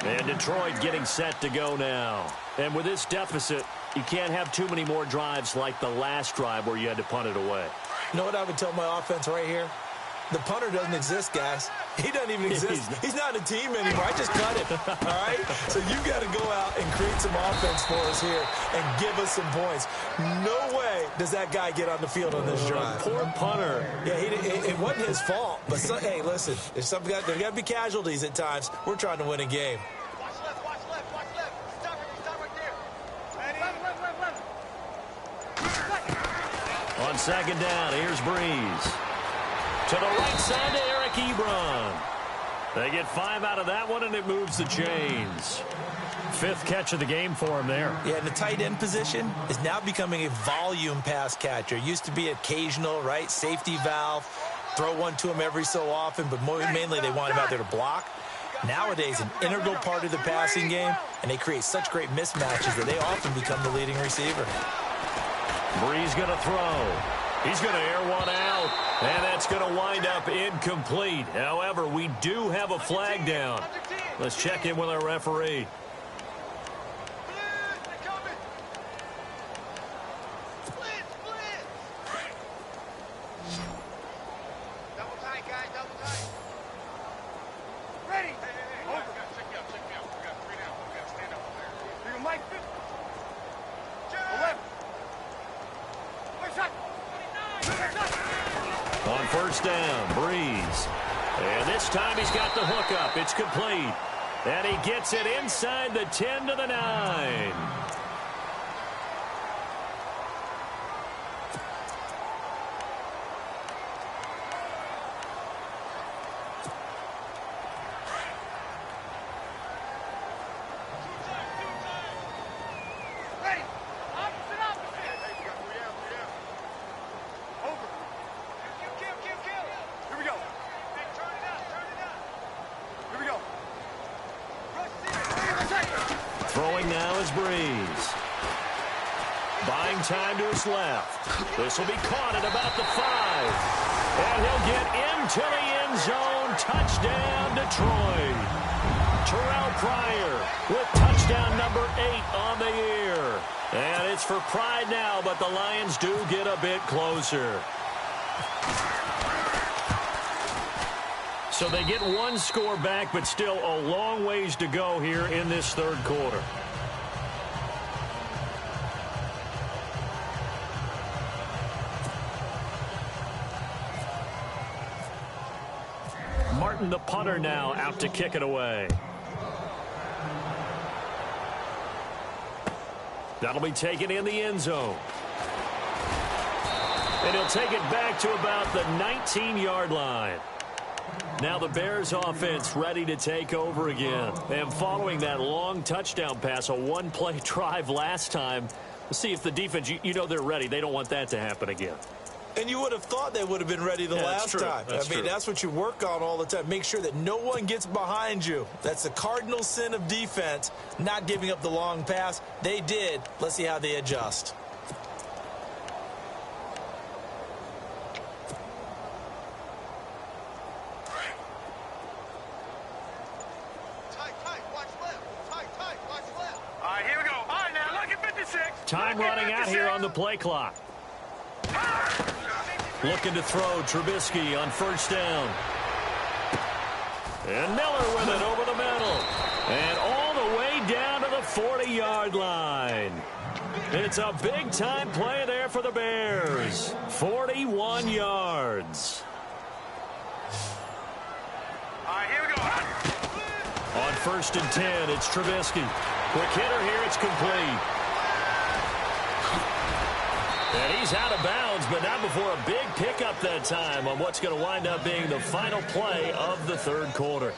Speaker 2: And Detroit getting set to go now. And with this deficit, you can't have too many more drives like the last drive where you had to punt it away.
Speaker 3: You know what I would tell my offense right here? The punter doesn't exist, guys. He doesn't even exist. He's not a team anymore. I just cut it, all right? So you got to go out and create some offense for us here and give us some points. No way does that guy get on the field on this drive.
Speaker 2: Poor punter.
Speaker 3: Yeah, it wasn't his fault. But, hey, listen, there's got to be casualties at times. We're trying to win a game.
Speaker 4: Watch left, watch left, watch left. Stop right there.
Speaker 2: On second down, here's Breeze. To the right side to Eric Ebron. They get 5 out of that one, and it moves the chains. 5th catch of the game for him there.
Speaker 3: Yeah, and the tight end position is now becoming a volume pass catcher. It used to be occasional, right? Safety valve. Throw one to him every so often, but mainly they want him out there to block. Nowadays, an integral part of the passing game, and they create such great mismatches that they often become the leading receiver.
Speaker 2: Breeze going to throw. He's going to air one out, and that's going to wind up incomplete. However, we do have a flag down. Let's check in with our referee.
Speaker 4: Ready. Over. Check me out. We got 3 down. We got to stand up over there. Bring him Mike. 11.
Speaker 2: On first down, Breeze. And this time he's got the hookup. It's complete. And he gets it inside the 10 to the 9. Throwing now is Breeze. Buying time to his left. This will be caught at about the 5. And he'll get into the end zone. Touchdown, Detroit. Terrell Pryor with touchdown number 8 on the year. And it's for pride now, but the Lions do get a bit closer. So they get one score back, but still a long ways to go here in this third quarter. Martin, the punter, now out to kick it away. That'll be taken in the end zone. And he'll take it back to about the 19-yard line. Now the Bears offense ready to take over again. And following that long touchdown pass, a one-play drive last time, we'll see if the defense, you know they're ready. They don't want that to happen again.
Speaker 3: And you would have thought they would have been ready the last time. That's what you work on all the time. Make sure that no one gets behind you. That's the cardinal sin of defense, not giving up the long pass. They did. Let's see how they adjust.
Speaker 2: Time running out here on the play clock. Looking to throw Trubisky on first down. And Miller with it over the middle. And all the way down to the 40-yard line. It's a big-time play there for the Bears. 41 yards.
Speaker 4: All right, here we go.
Speaker 2: On first and 10, it's Trubisky. Quick hitter here, it's complete. And he's out of bounds, but not before a big pickup that time on what's going to wind up being the final play of the third quarter.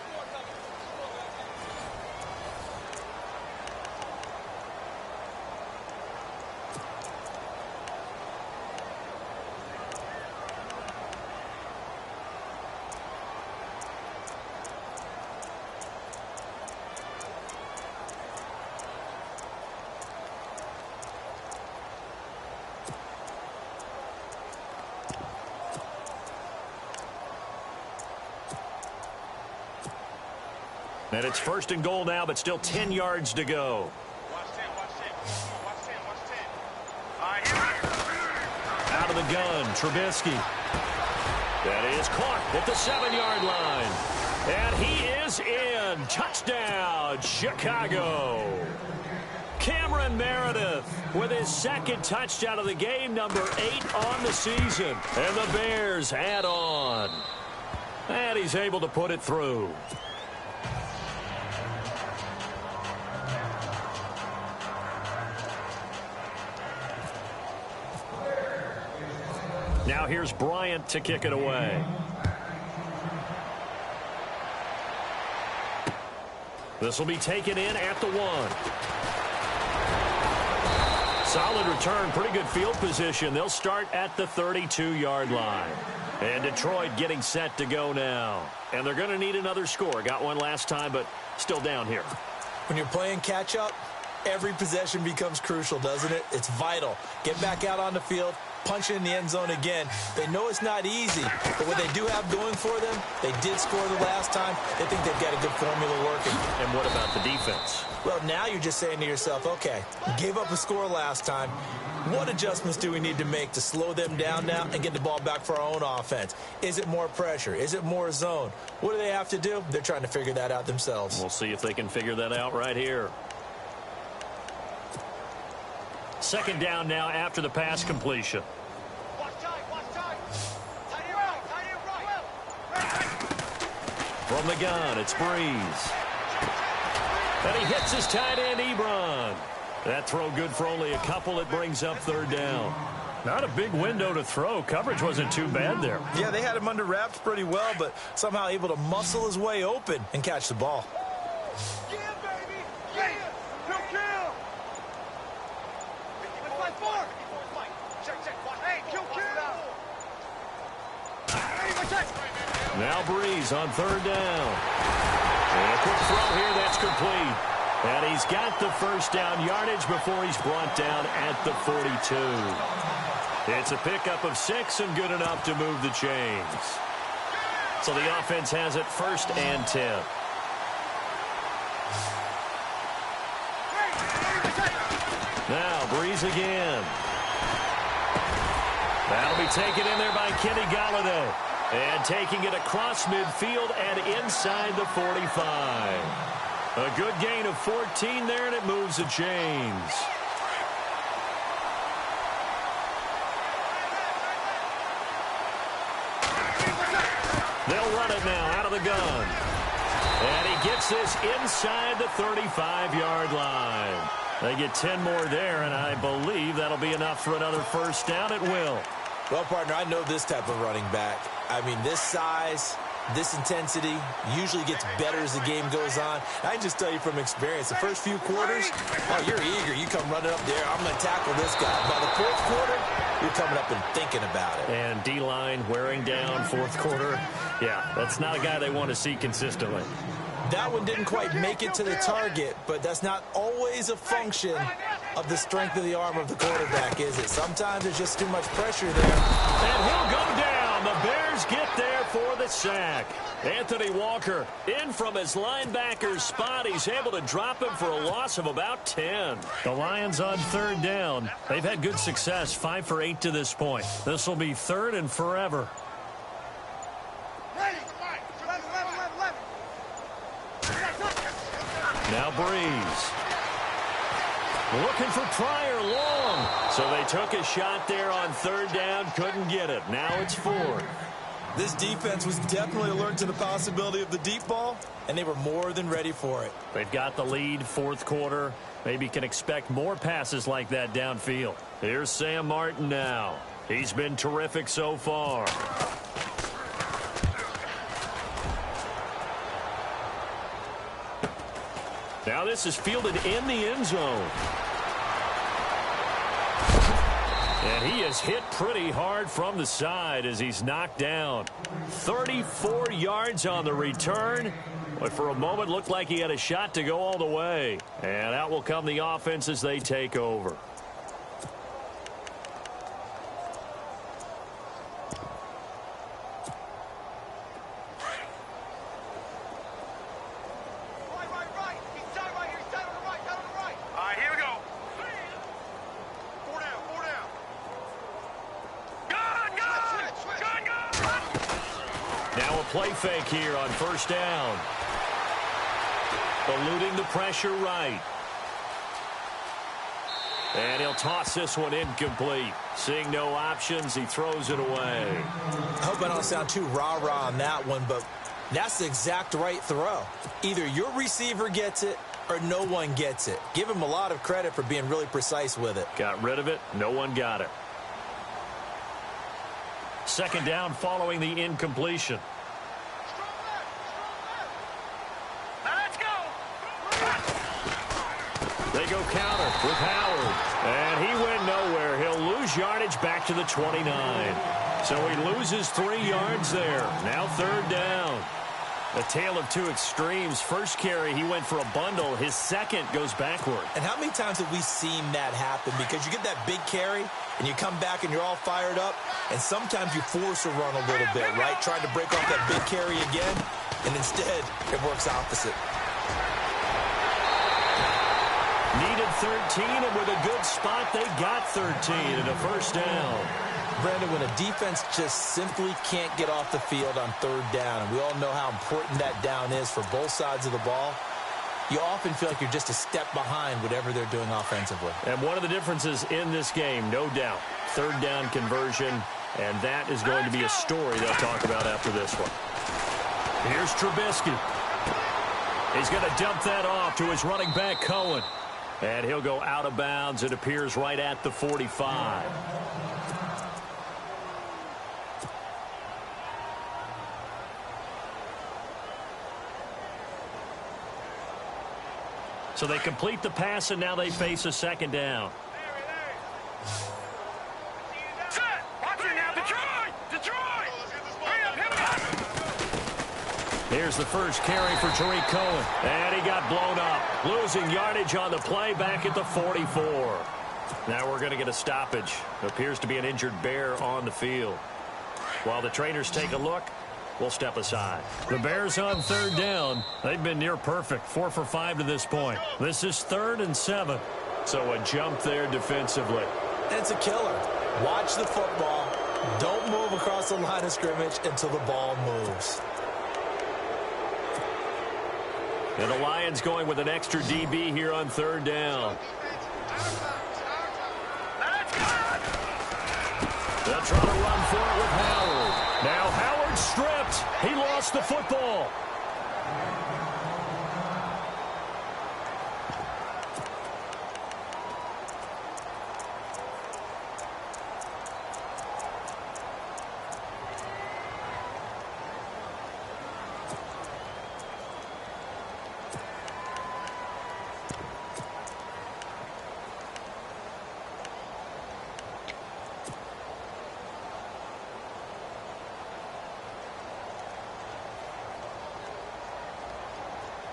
Speaker 2: And it's first and goal now, but still 10 yards to go.
Speaker 4: Watch 10. All right, here.
Speaker 2: Out of the gun, Trubisky. That is caught at the 7-yard line. And he is in. Touchdown, Chicago. Cameron Meredith with his second touchdown of the game, number 8 on the season. And the Bears add on. And he's able to put it through. Now here's Bryant to kick it away. This will be taken in at the 1. Solid return, pretty good field position. They'll start at the 32-yard line. And Detroit getting set to go now. And they're going to need another score. Got one last time, but still down here.
Speaker 3: When you're playing catch-up, every possession becomes crucial, doesn't it? It's vital. Get back out on the field, punching in the end zone again. They know it's not easy, but what they do have going for them, they did score the last time. They think they've got a good formula working.
Speaker 2: And what about the defense?
Speaker 3: Well, now you're just saying to yourself, okay, gave up a score last time. What adjustments do we need to make to slow them down now and get the ball back for our own offense? Is it more pressure? Is it more zone? What do they have to do? They're trying to figure that out themselves.
Speaker 2: We'll see if they can figure that out right here. Second down now after the pass completion.
Speaker 4: Watch tight, watch tight. Tight end right, tight end right.
Speaker 2: From the gun, it's Breeze. And he hits his tight end, Ebron. That throw good for only a couple. It brings up third down. Not a big window to throw. Coverage wasn't too bad there.
Speaker 3: Yeah, they had him under wraps pretty well, but somehow able to muscle his way open and catch the ball.
Speaker 4: Yeah, baby. Yeah. No kill. 54. Check. Watch. Hey, kill.
Speaker 2: Now Breeze on third down. And a quick throw here. That's complete. And he's got the first down yardage before he's brought down at the 42. It's a pickup of 6 and good enough to move the chains. So the offense has it first and 10. Now Breeze again. That'll be taken in there by Kenny Golladay. And taking it across midfield and inside the 45. A good gain of 14 there, and it moves the chains. They'll run it now out of the gun. And he gets this inside the 35-yard line. They get 10 more there, and I believe that'll be enough for another first down. It will.
Speaker 3: Well, partner, I know this type of running back. I mean, this size, this intensity usually gets better as the game goes on. I can just tell you from experience, the first few quarters, oh, you're eager. You come running up there, I'm going to tackle this guy. By the fourth quarter, you're coming up and thinking about it.
Speaker 2: And D-line wearing down fourth quarter. Yeah, that's not a guy they want to see consistently.
Speaker 3: That one didn't quite make it to the target, but that's not always a function of the strength of the arm of the quarterback, is it? Sometimes there's just too much pressure there.
Speaker 2: And he'll go down. The Bears get there for the sack. Anthony Walker in from his linebacker's spot. He's able to drop him for a loss of about 10. The Lions on third down. They've had good success, 5 for 8 to this point. This will be third and forever. Now Breeze. Looking for Pryor long. So they took a shot there on third down. Couldn't get it. Now it's fourth.
Speaker 3: This defense was definitely alert to the possibility of the deep ball, and they were more than ready for it.
Speaker 2: They've got the lead fourth quarter. Maybe can expect more passes like that downfield. Here's Sam Martin now. He's been terrific so far. Now this is fielded in the end zone. And he is hit pretty hard from the side as he's knocked down. 34 yards on the return. But for a moment looked like he had a shot to go all the way. And out will come the offense as they take over. Play fake here on first down. Eluding the pressure right. And he'll toss this one incomplete. Seeing no options, he throws it away.
Speaker 3: I hope I don't sound too rah-rah on that one, but that's the exact right throw. Either your receiver gets it or no one gets it. Give him a lot of credit for being really precise with it.
Speaker 2: Got rid of it. No one got it. Second down following the incompletion. They go counter with Howard. And he went nowhere. He'll lose yardage back to the 29. So he loses 3 yards there. Now third down. A tale of two extremes. First carry, he went for a bundle. His second goes backward.
Speaker 3: And how many times have we seen that happen? Because you get that big carry, and you come back and you're all fired up, and sometimes you force a run a little bit, right? Trying to break off that big carry again, and instead it works opposite.
Speaker 2: Needed 13, and with a good spot, they got 13 and a first down.
Speaker 3: Brandon, when a defense just simply can't get off the field on third down, and we all know how important that down is for both sides of the ball, you often feel like you're just a step behind whatever they're doing offensively.
Speaker 2: And one of the differences in this game, no doubt, third down conversion, and that is going to be a story they'll talk about after this one. Here's Trubisky. He's going to dump that off to his running back, Cohen. And he'll go out of bounds. It appears right at the 45. So they complete the pass, and now they face a second down. Here's the first carry for Tariq Cohen. And he got blown up. Losing yardage on the play back at the 44. Now we're going to get a stoppage. Appears to be an injured Bear on the field. While the trainers take a look, we'll step aside. The Bears on third down. They've been near perfect. 4 for 5 to this point. This is 3rd and 7. So a jump there defensively.
Speaker 3: It's a killer. Watch the football. Don't move across the line of scrimmage until the ball moves.
Speaker 2: And the Lions going with an extra DB here on third down. They'll try to run for it with Howard. Now Howard stripped. He lost the football.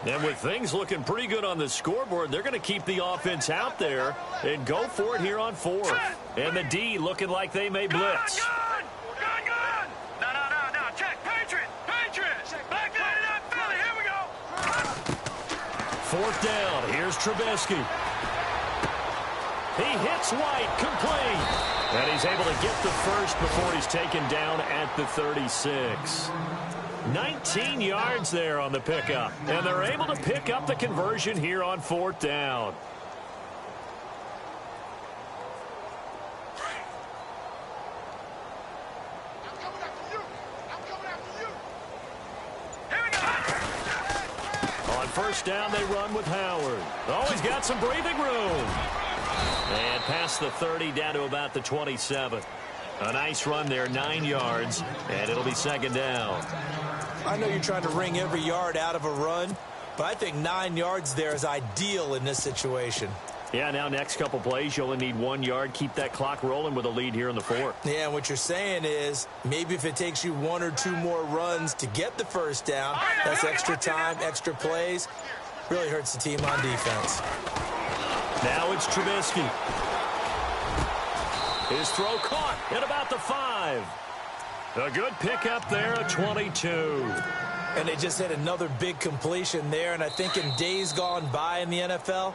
Speaker 2: And with things looking pretty good on the scoreboard, they're going to keep the offense out there and go for it here on 4th. And the D looking like they may blitz.
Speaker 4: No. Check. Patriot. Back line it up, Philly. Here we go.
Speaker 2: 4th down. Here's Trubisky. He hits White, complete. And he's able to get the first before he's taken down at the 36. 19 yards there on the pickup. And they're able to pick up the conversion here on 4th down. On 1st down, they run with Howard. Oh, he's got some breathing room. And past the 30, down to about the 27. A nice run there, 9 yards, and it'll be 2nd down.
Speaker 3: I know you're trying to wring every yard out of a run, but I think 9 yards there is ideal in this situation.
Speaker 2: Yeah, now next couple plays, you only need 1 yard. Keep that clock rolling with a lead here in the 4th.
Speaker 3: Yeah, and what you're saying is maybe if it takes you 1 or 2 more runs to get the first down, that's extra time, extra plays. Really hurts the team on defense.
Speaker 2: Now it's Trubisky. His throw caught at about the 5. A good pickup there at 22.
Speaker 3: And they just had another big completion there, and I think in days gone by in the NFL,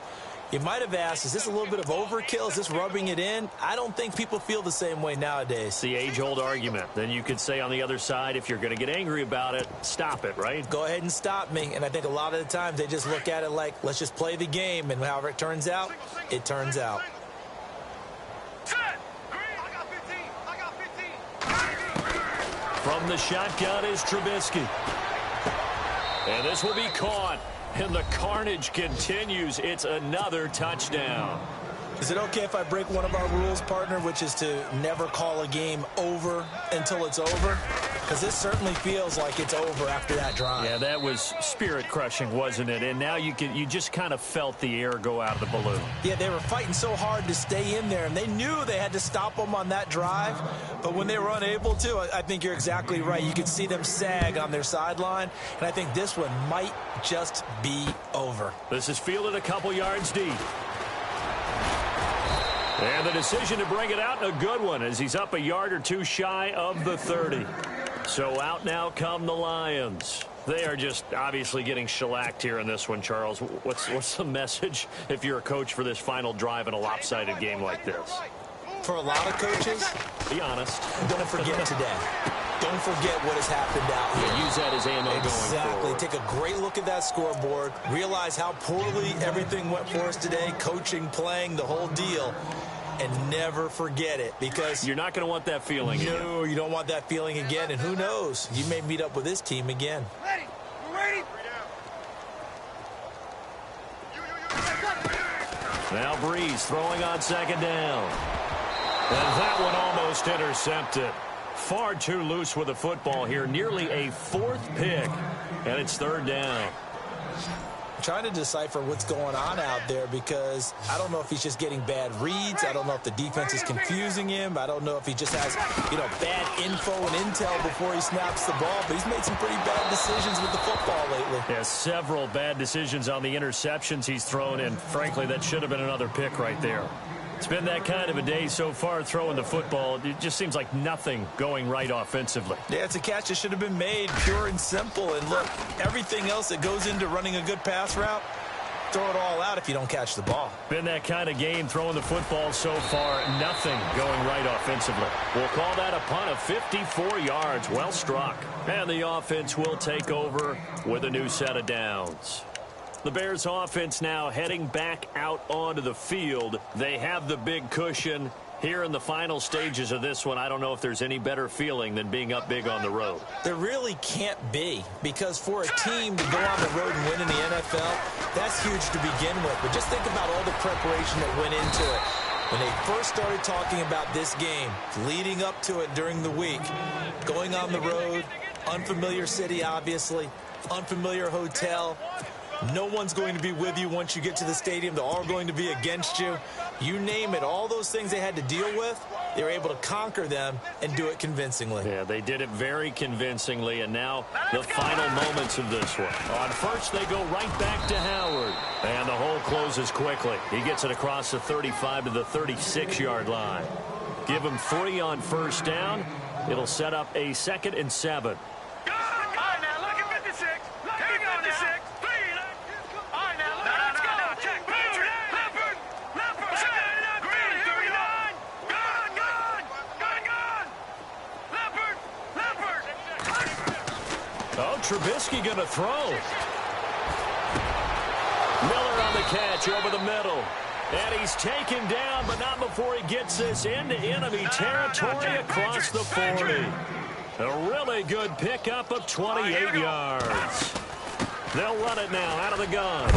Speaker 3: you might have asked, is this a little bit of overkill? Is this rubbing it in? I don't think people feel the same way nowadays.
Speaker 2: It's the age-old argument. Then you could say on the other side, if you're going to get angry about it, stop it, right?
Speaker 3: Go ahead and stop me. And I think a lot of the times they just look at it like, let's just play the game, and however it turns out, it turns out.
Speaker 2: From the shotgun is Trubisky. And this will be caught. And the carnage continues. It's another touchdown.
Speaker 3: Is it okay if I break one of our rules, partner, which is to never call a game over until it's over? Because this certainly feels like it's over after that drive.
Speaker 2: Yeah, that was spirit-crushing, wasn't it? And now you just kind of felt the air go out of the balloon.
Speaker 3: Yeah, they were fighting so hard to stay in there, and they knew they had to stop them on that drive. But when they were unable to, I think you're exactly right. You could see them sag on their sideline, and I think this one might just be over.
Speaker 2: This is fielded a couple yards deep. And the decision to bring it out, a good one, as he's up a yard or two shy of the 30. So out now come the Lions. They are just obviously getting shellacked here in this one, Charles. What's the message if you're a coach for this final drive in a lopsided game like this?
Speaker 3: For a lot of coaches,
Speaker 2: be honest.
Speaker 3: Don't forget today. Don't forget what has happened out here.
Speaker 2: Yeah, use that as ammo going forward.
Speaker 3: Take a great look at that scoreboard. Realize how poorly everything went for us today. Coaching, playing, the whole deal. And never forget it, because
Speaker 2: you're not going to want that feeling again.
Speaker 3: No, you don't want that feeling again. And who knows? You may meet up with this team again.
Speaker 4: Ready? We're ready?
Speaker 2: Now Breeze throwing on second down. And that one almost intercepted. Far too loose with the football here. Nearly a fourth pick. And it's third down.
Speaker 3: Trying to decipher what's going on out there, because I don't know if he's just getting bad reads. I don't know if the defense is confusing him. I don't know if he just has, bad info and intel before he snaps the ball. But he's made some pretty bad decisions with the football lately.
Speaker 2: Yeah, several bad decisions on the interceptions he's thrown, and frankly, that should have been another pick right there. It's been that kind of a day so far throwing the football. It just seems like nothing going right offensively.
Speaker 3: Yeah, it's a catch that should have been made, pure and simple. And look, everything else that goes into running a good pass route, throw it all out if you don't catch the ball.
Speaker 2: Been that kind of game throwing the football so far. Nothing going right offensively. We'll call that a punt of 54 yards. Well struck. And the offense will take over with a new set of downs. The Bears offense now heading back out onto the field. They have the big cushion. Here in the final stages of this one, I don't know if there's any better feeling than being up big on the road.
Speaker 3: There really can't be, because for a team to go on the road and win in the NFL, that's huge to begin with. But just think about all the preparation that went into it. When they first started talking about this game, leading up to it during the week, going on the road, unfamiliar city, obviously, unfamiliar hotel. No one's going to be with you once you get to the stadium. They're all going to be against you. You name it, all those things they had to deal with, they were able to conquer them and do it convincingly.
Speaker 2: Yeah, they did it very convincingly, and now the final moments of this one. On first, they go right back to Howard. And the hole closes quickly. He gets it across the 35 to the 36-yard line. Give him 3 on first down. It'll set up a 2nd and 7. Trubisky going to throw. Miller on the catch over the middle. And he's taken down, but not before he gets this into enemy territory across the 40. A really good pickup of 28 yards. They'll run it now out of the gun.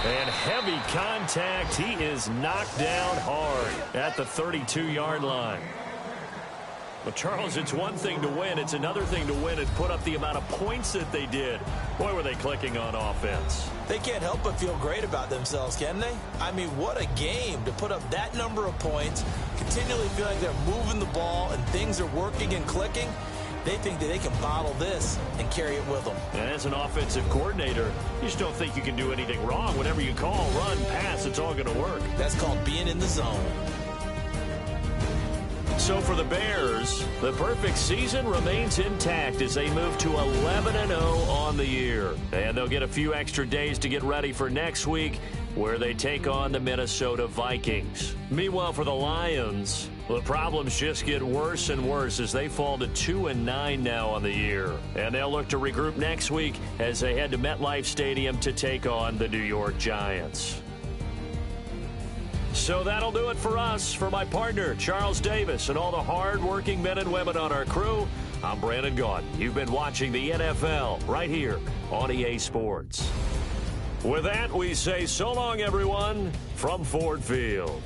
Speaker 2: And heavy contact. He is knocked down hard at the 32-yard line. Well, Charles, it's one thing to win. It's another thing to win and put up the amount of points that they did. Boy, were they clicking on offense.
Speaker 3: They can't help but feel great about themselves, can they? I mean, what a game to put up that number of points, continually feel like they're moving the ball and things are working and clicking. They think that they can bottle this and carry it with them.
Speaker 2: And as an offensive coordinator, you just don't think you can do anything wrong. Whatever you call, run, pass, it's all going to work.
Speaker 3: That's called being in the zone.
Speaker 2: So for the Bears, the perfect season remains intact as they move to 11-0 on the year. And they'll get a few extra days to get ready for next week, where they take on the Minnesota Vikings. Meanwhile, for the Lions, the problems just get worse and worse as they fall to 2-9 now on the year. And they'll look to regroup next week as they head to MetLife Stadium to take on the New York Giants. So that'll do it for us. For my partner, Charles Davis, and all the hard-working men and women on our crew, I'm Brandon Gaudin. You've been watching the NFL right here on EA Sports. With that, we say so long, everyone, from Ford Field.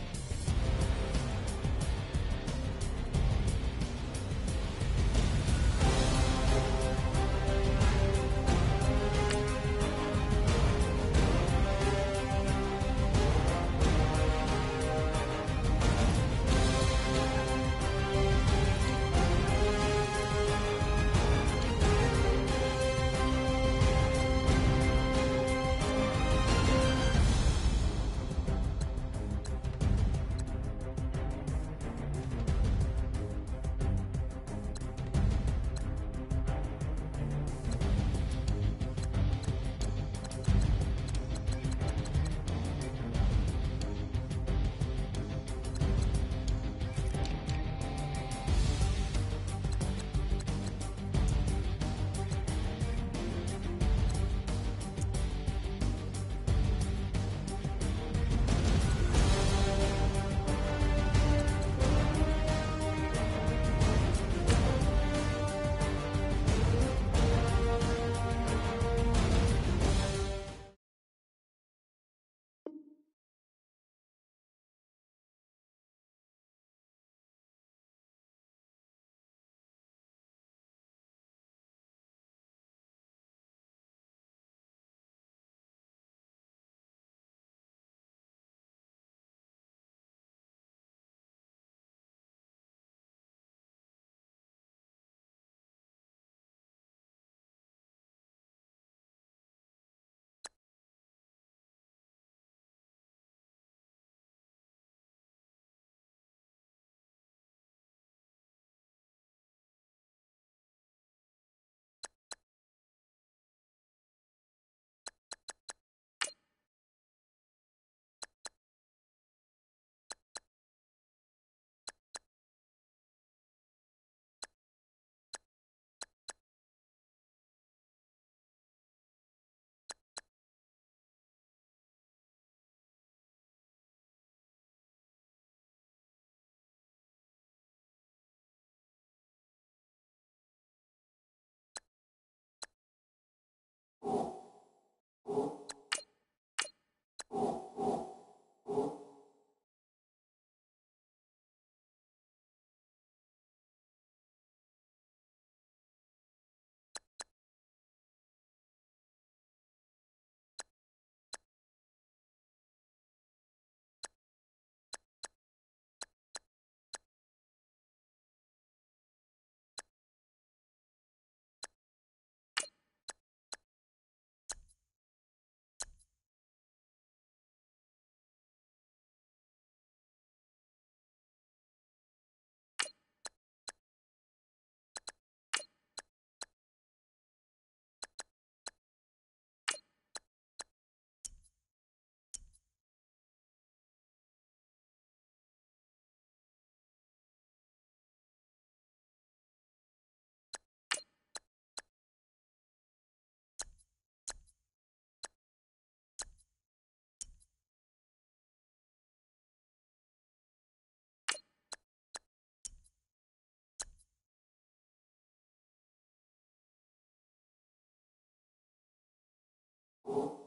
Speaker 5: you.